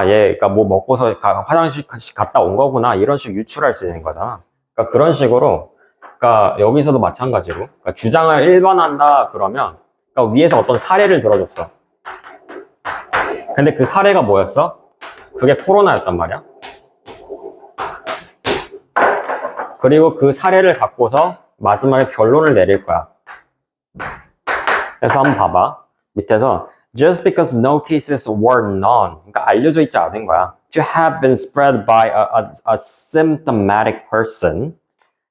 얘, 그러니까 뭐 먹고서 화장실 갔다 온 거구나. 이런 식으로 유출할 수 있는 거잖아. 그러니까 그런 식으로, 그러니까 여기서도 마찬가지로, 그러니까 주장을 일반화한다 그러면, 그러니까 위에서 어떤 사례를 들어줬어. 근데 그 사례가 뭐였어? 그게 코로나였단 말이야. 그리고 그 사례를 갖고서 마지막에 결론을 내릴 거야. 그래서 한번 봐봐. 밑에서 just because no cases were known, 그러니까 알려져 있지 않은 거야. To have been spread by a symptomatic person.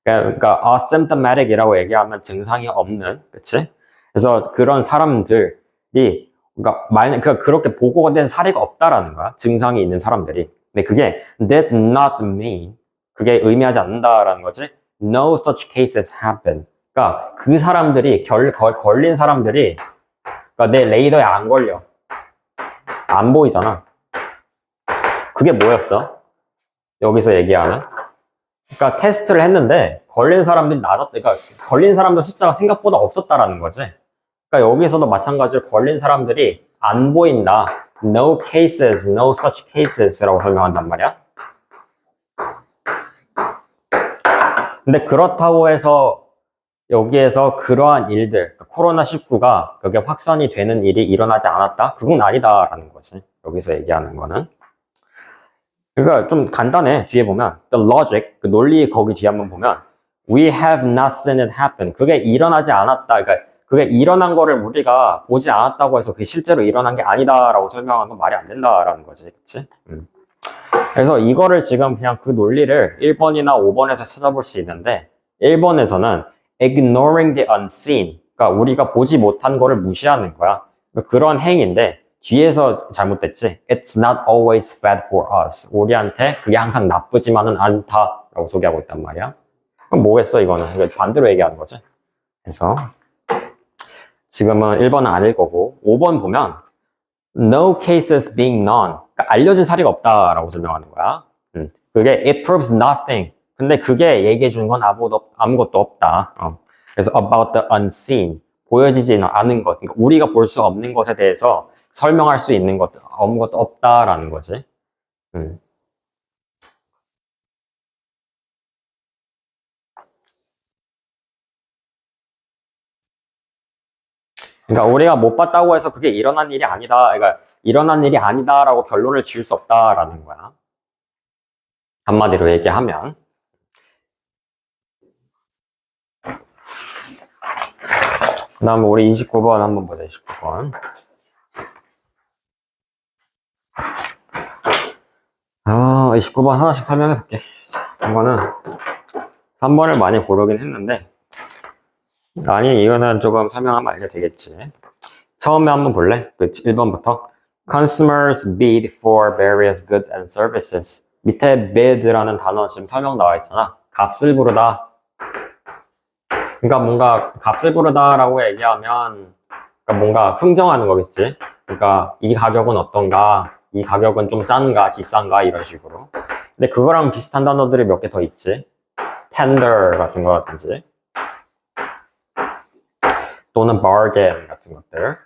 그러니까 asymptomatic이라고 얘기하면 증상이 없는, 그치? 그래서 그런 사람들이 그러니까 그렇게 보고가 된 사례가 없다라는 거야. 증상이 있는 사람들이. 근데 그게 did not mean 그게 의미하지 않는다라는 거지. No such cases happen. 그러니까 그 사람들이 걸린 사람들이 그러니까 내 레이더에 안 걸려. 안 보이잖아. 그게 뭐였어? 여기서 얘기하는. 그러니까 테스트를 했는데 걸린 사람들이 그러니까 걸린 사람들 숫자가 생각보다 없었다라는 거지. 그러니까 여기서도 마찬가지로 걸린 사람들이 안 보인다. No cases, no such cases라고 설명한단 말이야. 근데 그렇다고 해서 여기에서 그러한 일들, 코로나19가 그게 확산이 되는 일이 일어나지 않았다? 그건 아니다라는 거지. 여기서 얘기하는 거는. 그러니까 좀 간단해. 뒤에 보면 the logic, 그 논리 거기 뒤에 한번 보면 we have not seen it happen. 그게 일어나지 않았다. 그러니까 그게 일어난 거를 우리가 보지 않았다고 해서 그게 실제로 일어난 게 아니다라고 설명하는 건 말이 안 된다라는 거지. 그치? 그래서 이거를 지금 그냥 그 논리를 1번이나 5번에서 찾아볼 수 있는데 1번에서는 ignoring the unseen, 그러니까 우리가 보지 못한 거를 무시하는 거야. 그런 행위인데 뒤에서 잘못됐지. It's not always bad for us. 우리한테 그게 항상 나쁘지만은 않다 라고 소개하고 있단 말이야. 그럼 뭐겠어, 이거는? 이거 반대로 얘기하는 거지. 그래서 지금은 1번은 아닐 거고 5번 보면 no cases being none. 그러니까 알려진 사례가 없다라고 설명하는 거야. 그게 it proves nothing. 근데 그게 얘기해 주는 건 아무것도 없다. 그래서 about the unseen. 보여지지 않은 것. 그러니까 우리가 볼 수 없는 것에 대해서 설명할 수 있는 것 아무것도 없다라는 거지. 그러니까 우리가 못 봤다고 해서 그게 일어난 일이 아니다. 그러니까 일어난 일이 아니다라고 결론을 지을 수 없다라는 거야. 한마디로 얘기하면. 그 다음에 우리 29번 한번 보자, 29번. 29번 하나씩 설명해 볼게. 이거는 3번을 많이 고르긴 했는데, 아니, 이거는 조금 설명하면 알게 되겠지. 처음에 한번 볼래? 그 1번부터. Consumers bid for various goods and services. 밑에 bid라는 단어 지금 설명 나와 있잖아. 값을 부르다. 그러니까 뭔가 값을 부르다라고 얘기하면 그러니까 뭔가 흥정하는 거겠지. 그러니까 이 가격은 어떤가, 이 가격은 좀 싼가, 비싼가 이런 식으로. 근데 그거랑 비슷한 단어들이 몇 개 더 있지. tender 같은 거라든지 또는 bargain 같은 것들.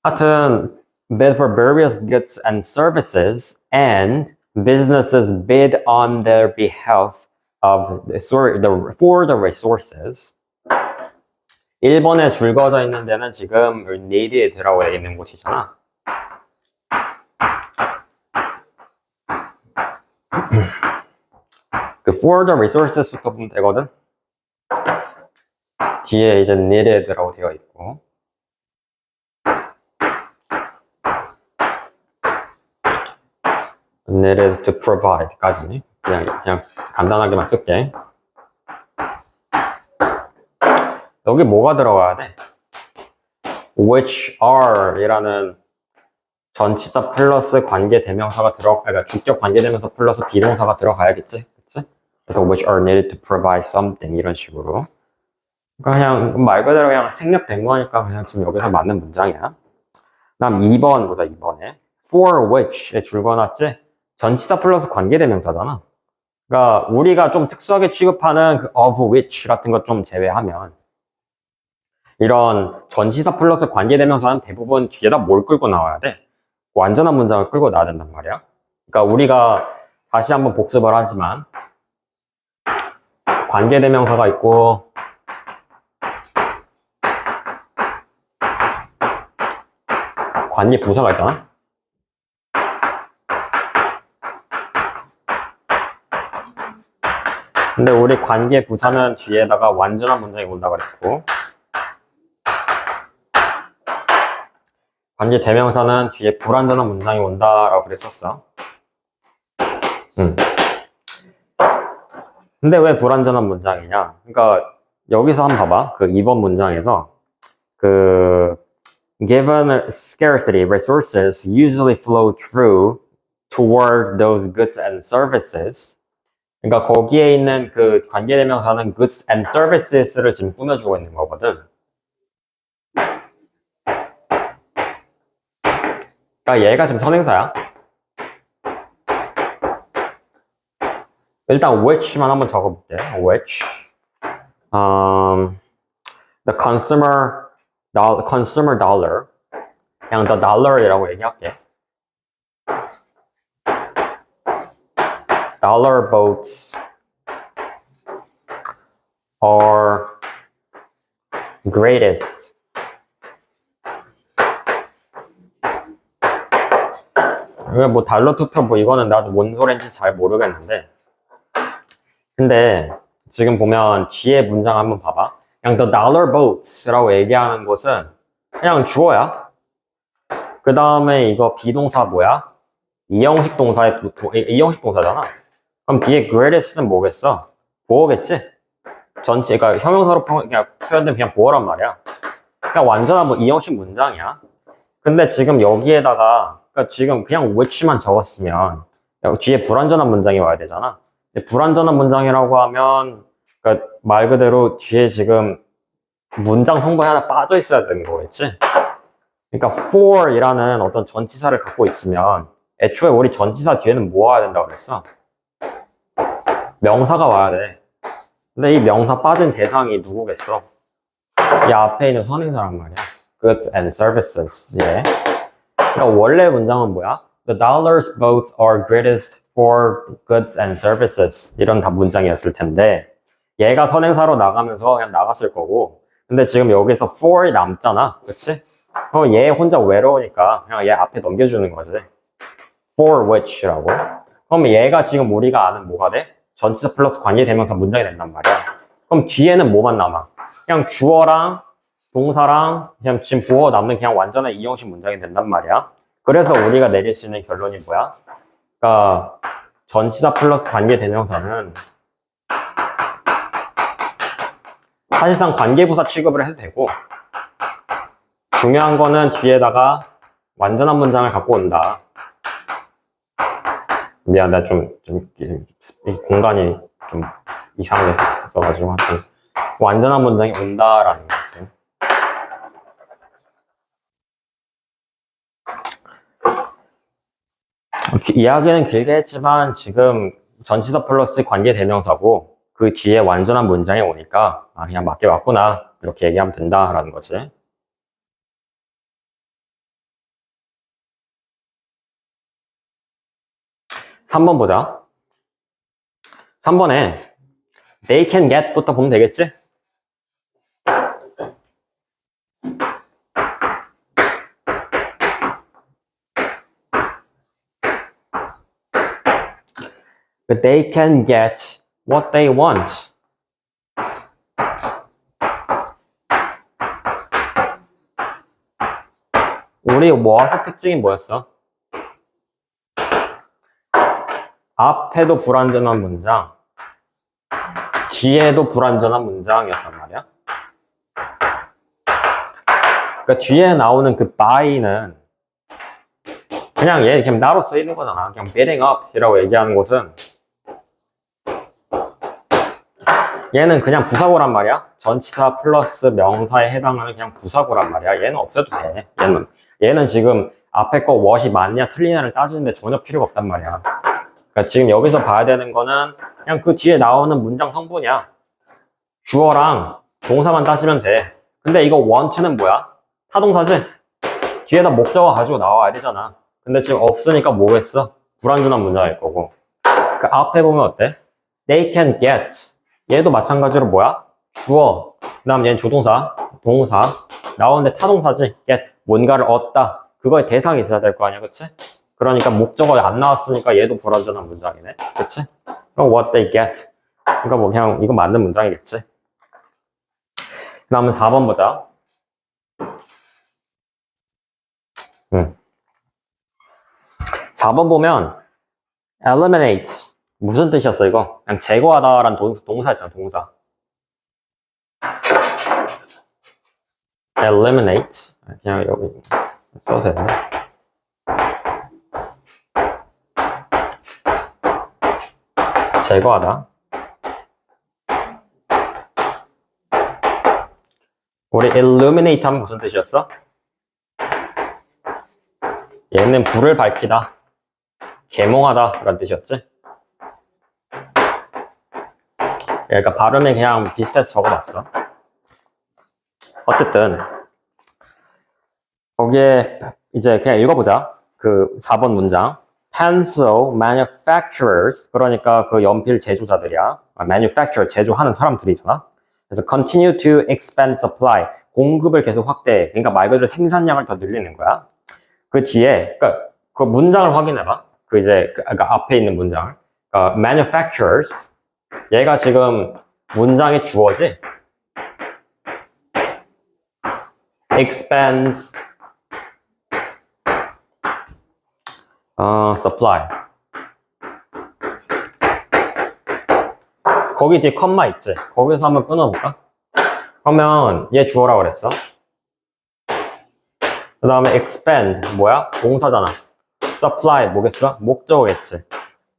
하여튼 bid for various goods and services and businesses bid on their behalf of for the resources. 1번에 줄 그어져 있는 데는 지금 need에 들어가 있는 곳이잖아. 그 for the resources부터 보면 되거든. 뒤에 이제 needed라고 되어 있고. needed to provide까지 그냥 간단하게만 쓸게. 여기 뭐가 들어가야 돼? which are 이라는 전치사 플러스 관계대명사가 그러니까 주격 관계대명사 플러스 비동사가 들어가야겠지? 그치? 그래서 which are needed to provide something 이런 식으로. 그냥 말 그대로 그냥 생략된 거니까 그냥 지금 여기서 맞는 문장이야. 다음 2번 보자, 2번에. for which에 줄 거놨지? 전치사 플러스 관계대명사잖아. 그러니까 우리가 좀 특수하게 취급하는 그 of which 같은 것 좀 제외하면 이런 전치사 플러스 관계대명사는 대부분 뒤에다 뭘 끌고 나와야 돼? 완전한 문장을 끌고 나와야 된단 말이야. 그러니까 우리가 다시 한번 복습을 하지만 관계대명사가 있고 관계부사가 있잖아. 근데 우리 관계부사는 뒤에다가 완전한 문장이 온다 그랬고 관계대명사는 뒤에 불완전한 문장이 온다라고 그랬었어. 근데 왜 불완전한 문장이냐? 그러니까 여기서 한번 봐봐. 그 2번 문장에서 그 given scarcity, resources usually flow through toward those goods and services. 그러니까 거기에 있는 그 관계대명사는 goods and services를 지금 꾸며주고 있는 거거든. 그러니까 얘가 지금 선행사야. 일단 which만 한번 적어볼게. which the consumer dollar 그냥 the dollar이라고 얘기할게. dollar boats are greatest. 이거 뭐 달러 투표 뭐 이거는 나도 뭔 소리인지 잘 모르겠는데 근데 지금 보면 뒤에 문장 한번 봐봐. 그냥 the dollar boats라고 얘기하는 것은 그냥 주어야. 그 다음에 이거 비동사 뭐야? 이형식 동사잖아. 그럼 뒤에 greatest는 뭐겠어? 보어겠지? 전체, 그러니까 형용사로 그냥 표현된 그냥 보어란 말이야. 그냥 완전한 뭐 이형식 문장이야. 근데 지금 여기에다가 그러니까 지금 그냥 which만 적었으면 뒤에 불완전한 문장이 와야 되잖아. 근데 불완전한 문장이라고 하면 그러니까 말 그대로 뒤에 지금 문장 성분이 하나 빠져 있어야 되는 거겠지? 그러니까 for이라는 어떤 전치사를 갖고 있으면 애초에 우리 전치사 뒤에는 뭐 와야 된다고 그랬어? 명사가 와야 돼. 근데 이 명사 빠진 대상이 누구겠어? 이 앞에 있는 선행사란 말이야. Goods and services. 예. 그러니까 원래 문장은 뭐야? The dollars both are greatest for goods and services. 이런 다 문장이었을 텐데 얘가 선행사로 나가면서 그냥 나갔을 거고 근데 지금 여기서 for이 남잖아. 그치? 그럼 얘 혼자 외로우니까 그냥 얘 앞에 넘겨주는 거지. For which라고. 그럼 얘가 지금 우리가 아는 뭐가 돼? 전치사 플러스 관계대명사 문장이 된단 말이야. 그럼 뒤에는 뭐만 남아? 그냥 주어랑 동사랑 그냥 지금 부어 남는 그냥 완전한 이형식 문장이 된단 말이야. 그래서 우리가 내릴 수 있는 결론이 뭐야? 그러니까 전치사 플러스 관계대명사는 사실상 관계부사 취급을 해도 되고 중요한 거는 뒤에다가 완전한 문장을 갖고 온다. 미안, 나 이 공간이 좀 이상하게 써가지고 하여튼 완전한 문장이 온다라는 거지. 이야기는 길게 했지만 지금 전치사 플러스 관계대명사고 그 뒤에 완전한 문장이 오니까 그냥 맞게 왔구나 이렇게 얘기하면 된다라는 거지. 3번 보자. 3번에 they can get부터 보면 되겠지? But they can get what they want. 우리 모아서 특징이 뭐였어? 앞에도 불완전한 문장, 뒤에도 불완전한 문장이었단 말이야. 그러니까 뒤에 나오는 그 by는 그냥 얘 그냥 나로 쓰이는 거잖아. 그냥 bidding up 이라고 얘기하는 것은 얘는 그냥 부사고란 말이야. 전치사 플러스 명사에 해당하는 그냥 부사고란 말이야. 얘는 없어도 돼. 얘는 지금 앞에 거 what이 맞냐 틀리냐를 따지는데 전혀 필요가 없단 말이야. 그러니까 지금 여기서 봐야 되는 거는 그냥 그 뒤에 나오는 문장 성분이야. 주어랑 동사만 따지면 돼. 근데 이거 want는 뭐야? 타동사지? 뒤에다 목적어 가지고 나와야 되잖아. 근데 지금 없으니까 뭐겠어? 불완전한 문장일 거고. 그 앞에 보면 어때? They can get. 얘도 마찬가지로 뭐야? 주어. 그 다음 얘는 조동사, 동사. 나오는데 타동사지? get. 뭔가를 얻다. 그거에 대상이 있어야 될 거 아니야, 그치? 그러니까 목적어 안 나왔으니까 얘도 불완전한 문장이네. 그치? 그럼 what they get. 그러니까 뭐 그냥 이거 맞는 문장이겠지. 그 다음은 4번 보자. 4번 보면 eliminate. 무슨 뜻이었어, 이거? 그냥 제거하다라는 동사 있잖아, 동사. eliminate. 그냥 여기 써도 되네. 제거하다. 우리 illuminate 하면 무슨 뜻이었어? 얘는 불을 밝히다. 계몽하다 라는 뜻이었지? 그러니까 발음이 그냥 비슷해서 적어봤어. 어쨌든 거기에 이제 그냥 읽어보자. 그 4번 문장. Pencil manufacturers, 그러니까 그 연필 제조자들이야. manufacturer, 제조하는 사람들이잖아. 그래서 continue to expand supply, 공급을 계속 확대해. 그러니까 말 그대로 생산량을 더 늘리는 거야. 그 뒤에, 그러니까 그 문장을 확인해봐. 그러니까 앞에 있는 문장을. 그러니까 manufacturers, 얘가 지금 문장의 주어지. expands supply. 거기 뒤에 컴마 있지? 거기서 한번 끊어볼까? 그러면 얘 주어라고 그랬어. 그 다음에 expand 뭐야? 동사잖아. supply 뭐겠어? 목적어겠지.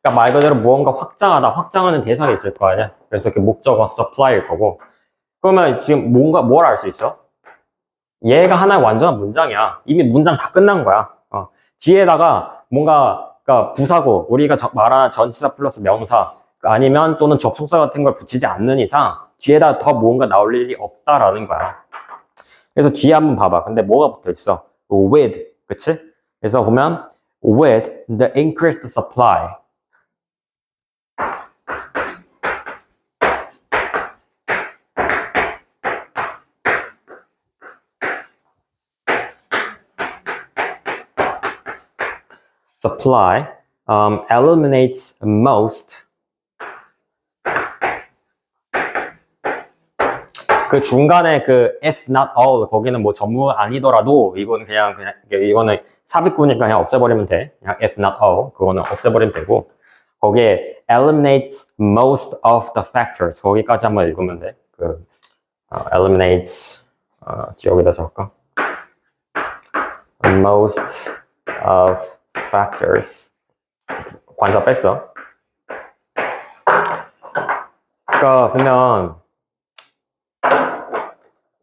그러니까 말 그대로 무언가 확장하다. 확장하는 대상이 있을 거 아니야. 그래서 그 목적어 supply일 거고. 그러면 지금 뭔가 뭘 알 수 있어? 얘가 하나의 완전한 문장이야. 이미 문장 다 끝난 거야. 뒤에다가 뭔가 그러니까 부사고 우리가 말하는 전치사 플러스 명사 아니면 또는 접속사 같은 걸 붙이지 않는 이상 뒤에다 더 뭔가 나올 일이 없다라는 거야. 그래서 뒤에 한번 봐봐. 근데 뭐가 붙어 있어? with, 그치? 그래서 보면 with the increased supply. supply eliminates most. 그 중간에 그 if not all 거기는 뭐 전부가 아니더라도 이거는 그냥 이거는 삽입구니까 그냥 없애버리면 돼. 그냥 if not all 그거는 없애버리면 되고 거기에 eliminates most of the factors 거기까지 한번 읽으면 돼. 그 eliminates 여기다 적을까? most of factors 관사 뺐어. 그러니까 보면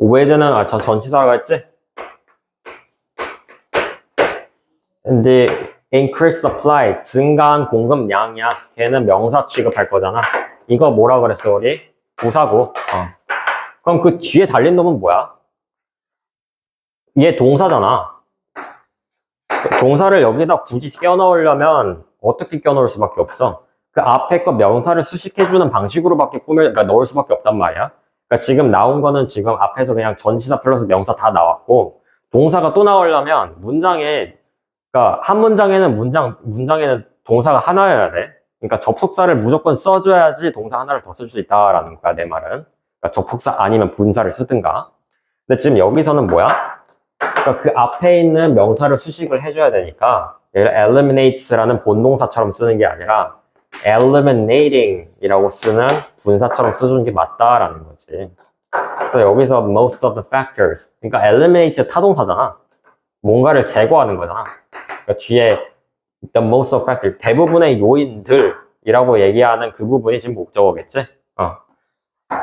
with는 전치사라고 했지? 근데 increase supply 증가한 공급량이야. 걔는 명사 취급할 거잖아. 이거 뭐라 그랬어 우리? 부사고. 그럼 그 뒤에 달린 놈은 뭐야? 얘 동사잖아. 동사를 여기다 굳이 껴넣으려면 어떻게 껴넣을 수밖에 없어? 그 앞에 거 명사를 수식해주는 방식으로밖에 그러니까 넣을 수밖에 없단 말이야. 그러니까 지금 나온 거는 지금 앞에서 그냥 전치사 플러스 명사 다 나왔고 동사가 또 나오려면 문장에 그러니까 한 문장에는 문장에는 동사가 하나여야 돼. 그러니까 접속사를 무조건 써줘야지 동사 하나를 더 쓸 수 있다라는 거야 내 말은. 그러니까 접속사 아니면 분사를 쓰든가. 근데 지금 여기서는 뭐야? 그러니까 그 앞에 있는 명사를 수식을 해줘야 되니까 얘를 eliminates라는 본동사처럼 쓰는 게 아니라 eliminating이라고 쓰는 분사처럼 써주는 게 맞다라는 거지. 그래서 여기서 most of the factors 그러니까 eliminate 타동사잖아. 뭔가를 제거하는 거잖아. 그러니까 뒤에 the most of factors 대부분의 요인들이라고 얘기하는 그 부분이 지금 목적어겠지.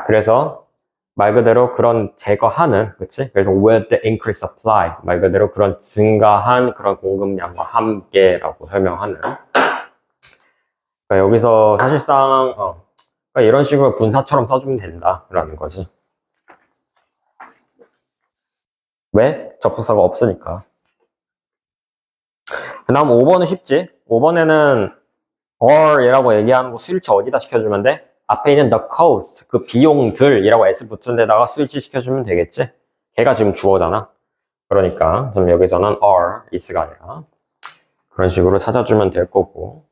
그래서 말 그대로 그런 제거하는, 그치? 그래서 with the increased supply, 말 그대로 그런 증가한 그런 공급량과 함께라고 설명하는. 그러니까 여기서 사실상 그러니까 이런 식으로 분사처럼 써주면 된다라는 거지. 왜? 접속사가 없으니까. 그 다음 5번은 쉽지? 5번에는 or이라고 얘기하는 거 스위치 어디다 시켜주면 돼? 앞에 있는 the cost, 그 비용들이라고 s 붙은 데다가 스위치 시켜주면 되겠지? 걔가 지금 주어잖아. 그러니까 좀 여기서는 are, is가 아니라 그런 식으로 찾아주면 될 거고.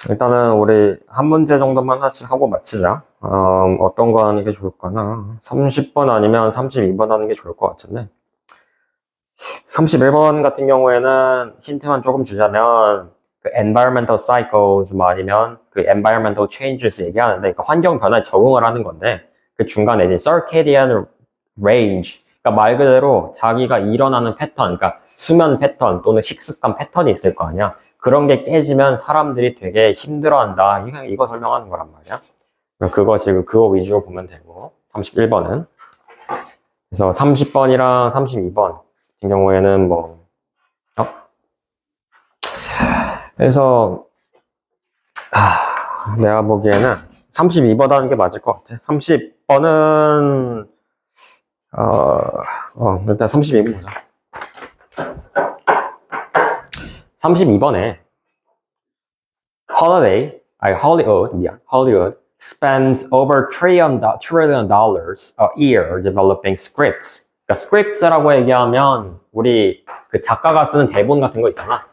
일단은 우리 한 문제 정도만 하고 마치자. 어떤 거 하는 게 좋을까나? 30번 아니면 32번 하는 게 좋을 것 같은데. 31번 같은 경우에는 힌트만 조금 주자면, 그 environmental cycles, 뭐 아니면 그 environmental changes 얘기하는데, 그러니까 환경 변화에 적응을 하는 건데, 그 중간에 이제 circadian range, 그러니까 말 그대로 자기가 일어나는 패턴, 그러니까 수면 패턴 또는 식습관 패턴이 있을 거 아니야. 그런 게 깨지면 사람들이 되게 힘들어한다. 이거 설명하는 거란 말이야. 그거 지금 그거 위주로 보면 되고 31번은 그래서 30번이랑 32번 같은 경우에는 뭐 그래서 내가 보기에는 32번 하는 게 맞을 것 같아. 30번은 일단 32번 보자. 32번에 Hollywood spends over $1 trillion a year developing scripts. 그러니까 scripts라고 얘기하면 우리 그 작가가 쓰는 대본 같은 거 있잖아.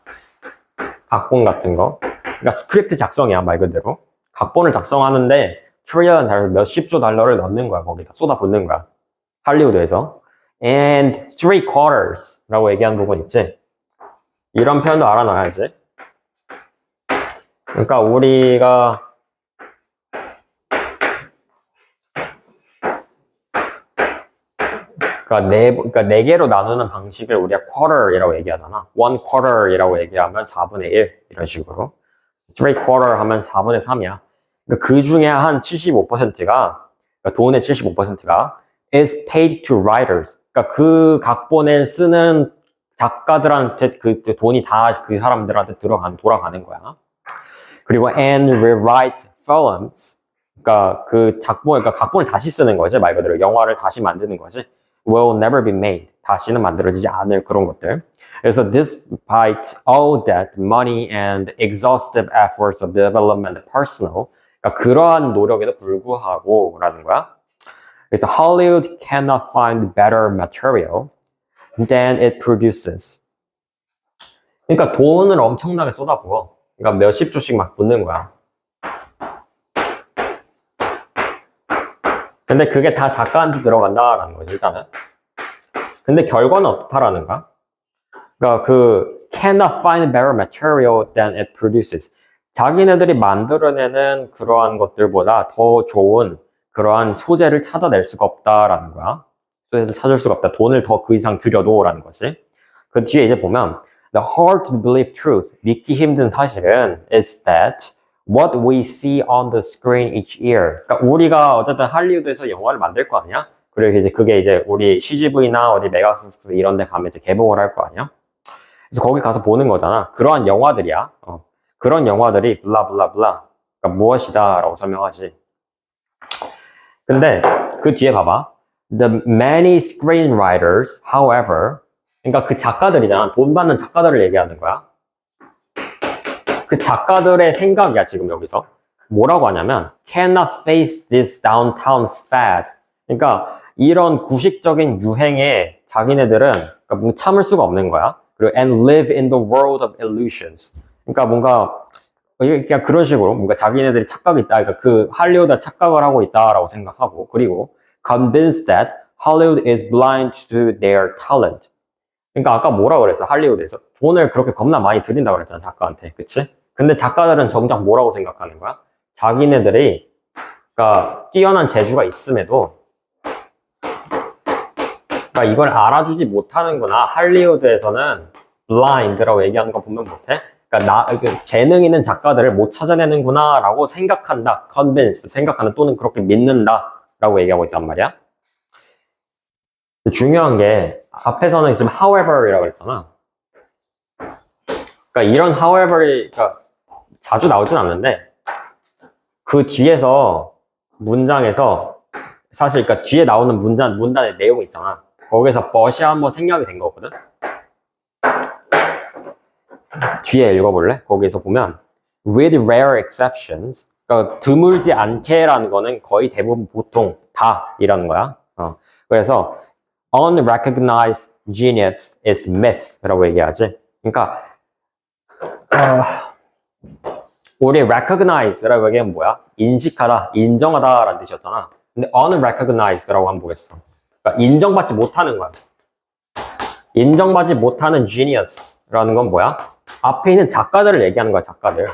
각본 같은 거. 그러니까 스크립트 작성이야 말 그대로. 각본을 작성하는데 $1 trillion 몇십조 달러를 넣는 거야 거기다 쏟아붓는 거야. 할리우드에서. and 3/4 라고 얘기하는 부분 있지? 이런 표현도 알아놔야지. 그러니까 우리가 그러니까 네 개로 나누는 방식을 우리가 quarter이라고 얘기하잖아. 1/4이라고 얘기하면 4분의 1 이런 식으로. 3/4 하면 4분의 3이야. 그러니까 그 중에 한 75%가 그러니까 돈의 75%가 is paid to writers. 그러니까 그 각본을 쓰는 작가들한테 그 돈이 다 그 사람들한테 돌아가는 거야. 그리고 and rewrites films. 그러니까 그러니까 각본을 다시 쓰는 거지. 말 그대로 영화를 다시 만드는 거지. will never be made. 다시는 만들어지지 않을 그런 것들. 그래서 despite all that money and exhaustive efforts of development personnel, 그러니까 그러한 노력에도 불구하고 라는 거야. 그래서 Hollywood cannot find better material than it produces. 그러니까 돈을 엄청나게 쏟아부어. 그러니까 몇십 조씩 막 붓는 거야. 근데 그게 다 작가한테 들어간다라는 거지, 일단은. 근데 결과는 어떻다라는 거야? 그러니까 cannot find better material than it produces. 자기네들이 만들어내는 그러한 것들보다 더 좋은 그러한 소재를 찾아낼 수가 없다라는 거야. 소재를 찾을 수가 없다. 돈을 더 그 이상 들여도라는 거지. 그 뒤에 이제 보면 the hard to believe truth, 믿기 힘든 사실은 is that what we see on the screen each year. 그러니까 우리가 어쨌든 할리우드에서 영화를 만들 거 아니야? 그리고 이제 그게 이제 우리 CGV나 어디 메가스스 이런 데 가면 이제 개봉을 할 거 아니야? 그래서 거기 가서 보는 거잖아. 그러한 영화들이야. 그런 영화들이 블라블라블라. 그러니까 무엇이다 라고 설명하지. 근데 그 뒤에 봐봐. The many screenwriters, however. 그러니까 그 작가들이잖아. 돈 받는 작가들을 얘기하는 거야. 그 작가들의 생각이야, 지금 여기서. 뭐라고 하냐면, cannot face this downtown fad. 그러니까 이런 구식적인 유행에 자기네들은 그러니까 뭔가 참을 수가 없는 거야. 그리고 and live in the world of illusions. 그러니까 뭔가 그냥 그런 식으로 뭔가 자기네들이 착각이 있다. 그러니까 그 할리우드가 착각을 하고 있다라고 생각하고 그리고 convinced that Hollywood is blind to their talent. 그러니까 아까 뭐라 그랬어? 할리우드에서 돈을 그렇게 겁나 많이 들인다고 그랬잖아, 작가한테. 그치? 근데 작가들은 정작 뭐라고 생각하는 거야? 자기네들이 그러니까 뛰어난 재주가 있음에도 그러니까 이걸 알아주지 못하는구나. 할리우드에서는 blind라고 얘기하는 거 보면 못해. 그러니까 재능 있는 작가들을 못 찾아내는구나 라고 생각한다. convinced, 생각하는 또는 그렇게 믿는다 라고 얘기하고 있단 말이야. 중요한 게 앞에서는 지금 however이라고 했잖아. 그러니까 이런 however이 그러니까 자주 나오진 않는데 그 뒤에서 문장에서 사실 그러니까 뒤에 나오는 문단의 내용이 있잖아. 거기서 but이 한번 생략이 된 거거든. 뒤에 읽어볼래? 거기서 보면 with rare exceptions, 그러니까 드물지 않게라는 거는 거의 대부분 보통 다이라는 거야. 그래서 unrecognized genius is myth라고 얘기하지. 그러니까 우리 recognize라고 얘기하면 뭐야? 인식하다, 인정하다라는 뜻이었잖아. 근데 unrecognized라고 한번 보겠어. 그러니까 인정받지 못하는 거야. 인정받지 못하는 genius라는 건 뭐야? 앞에 있는 작가들을 얘기하는 거야, 작가들.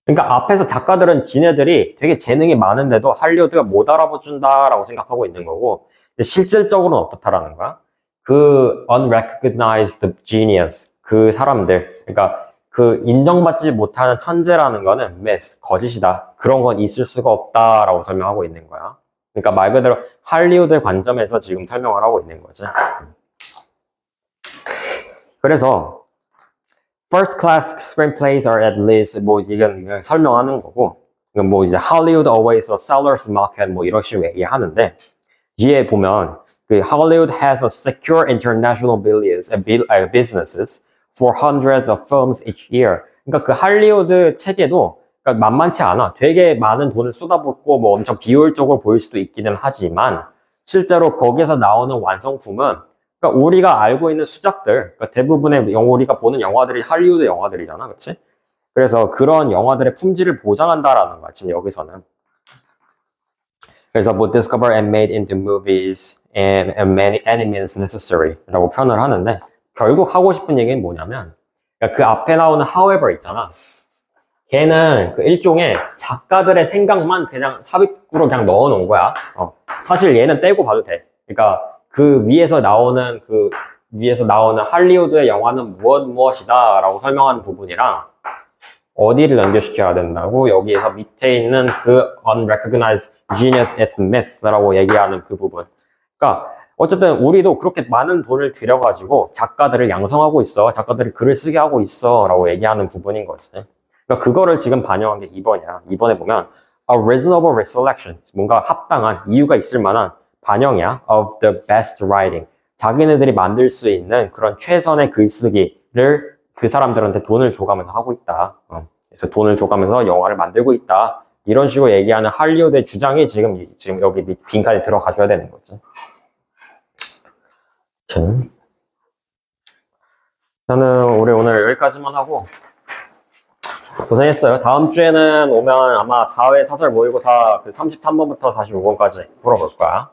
그러니까 앞에서 작가들은 지네들이 되게 재능이 많은데도 할리우드가 못 알아봐준다라고 생각하고 있는 거고, 근데 실질적으로는 어떻다라는 거야? 그 unrecognized genius, 그 사람들, 그러니까 그 인정받지 못하는 천재라는 거는 myth, 거짓이다. 그런 건 있을 수가 없다라고 설명하고 있는 거야. 그러니까 말 그대로 할리우드 관점에서 지금 설명을 하고 있는 거지. 그래서 first class screenplays are at least 뭐 이건 설명하는 거고, 이건 뭐 이제 Hollywood always a seller's market 뭐 이런 식으로 얘기하는데 뒤에 보면 그 Hollywood has a secure international businesses for hundreds of films each year. 그러니까 그 할리우드 체계도 그러니까 만만치 않아. 되게 많은 돈을 쏟아붓고 뭐 엄청 비효율적으로 보일 수도 있기는 하지만 실제로 거기서 나오는 완성품은 그러니까 우리가 알고 있는 수작들, 그러니까 대부분의 우리가 보는 영화들이 할리우드 영화들이잖아, 그렇지? 그래서 그런 영화들의 품질을 보장한다라는 거야, 지금 여기서는. 그래서 뭐 discover and made into movies and many enemies necessary 라고 표현을 하는데 결국 하고 싶은 얘기는 뭐냐면 그러니까 그 앞에 나오는 however 있잖아. 걔는 그 일종의 작가들의 생각만 그냥 삽입구로 그냥 넣어 놓은 거야. 사실 얘는 떼고 봐도 돼. 그러니까 그 위에서 나오는 할리우드의 영화는 무엇이다 라고 설명하는 부분이랑 어디를 연결시켜야 된다고 여기에서 밑에 있는 그 unrecognized genius as myth라고 얘기하는 그 부분. 그러니까 어쨌든 우리도 그렇게 많은 돈을 들여가지고 작가들을 양성하고 있어. 작가들이 글을 쓰게 하고 있어 라고 얘기하는 부분인 거지. 그러니까 그거를 지금 반영한 게 2번이야. 2번에 보면 a reasonable recollection, 뭔가 합당한 이유가 있을 만한 반영이야. of the best writing. 자기네들이 만들 수 있는 그런 최선의 글쓰기를 그 사람들한테 돈을 줘가면서 하고 있다. 그래서 돈을 줘가면서 영화를 만들고 있다. 이런 식으로 얘기하는 할리우드의 주장이 지금 여기 빈칸에 들어가줘야 되는 거지. 저는 우리 오늘 여기까지만 하고 고생했어요. 다음 주에는 오면 아마 4회 사설 모의고사 그 33번부터 45번까지 풀어볼 거야.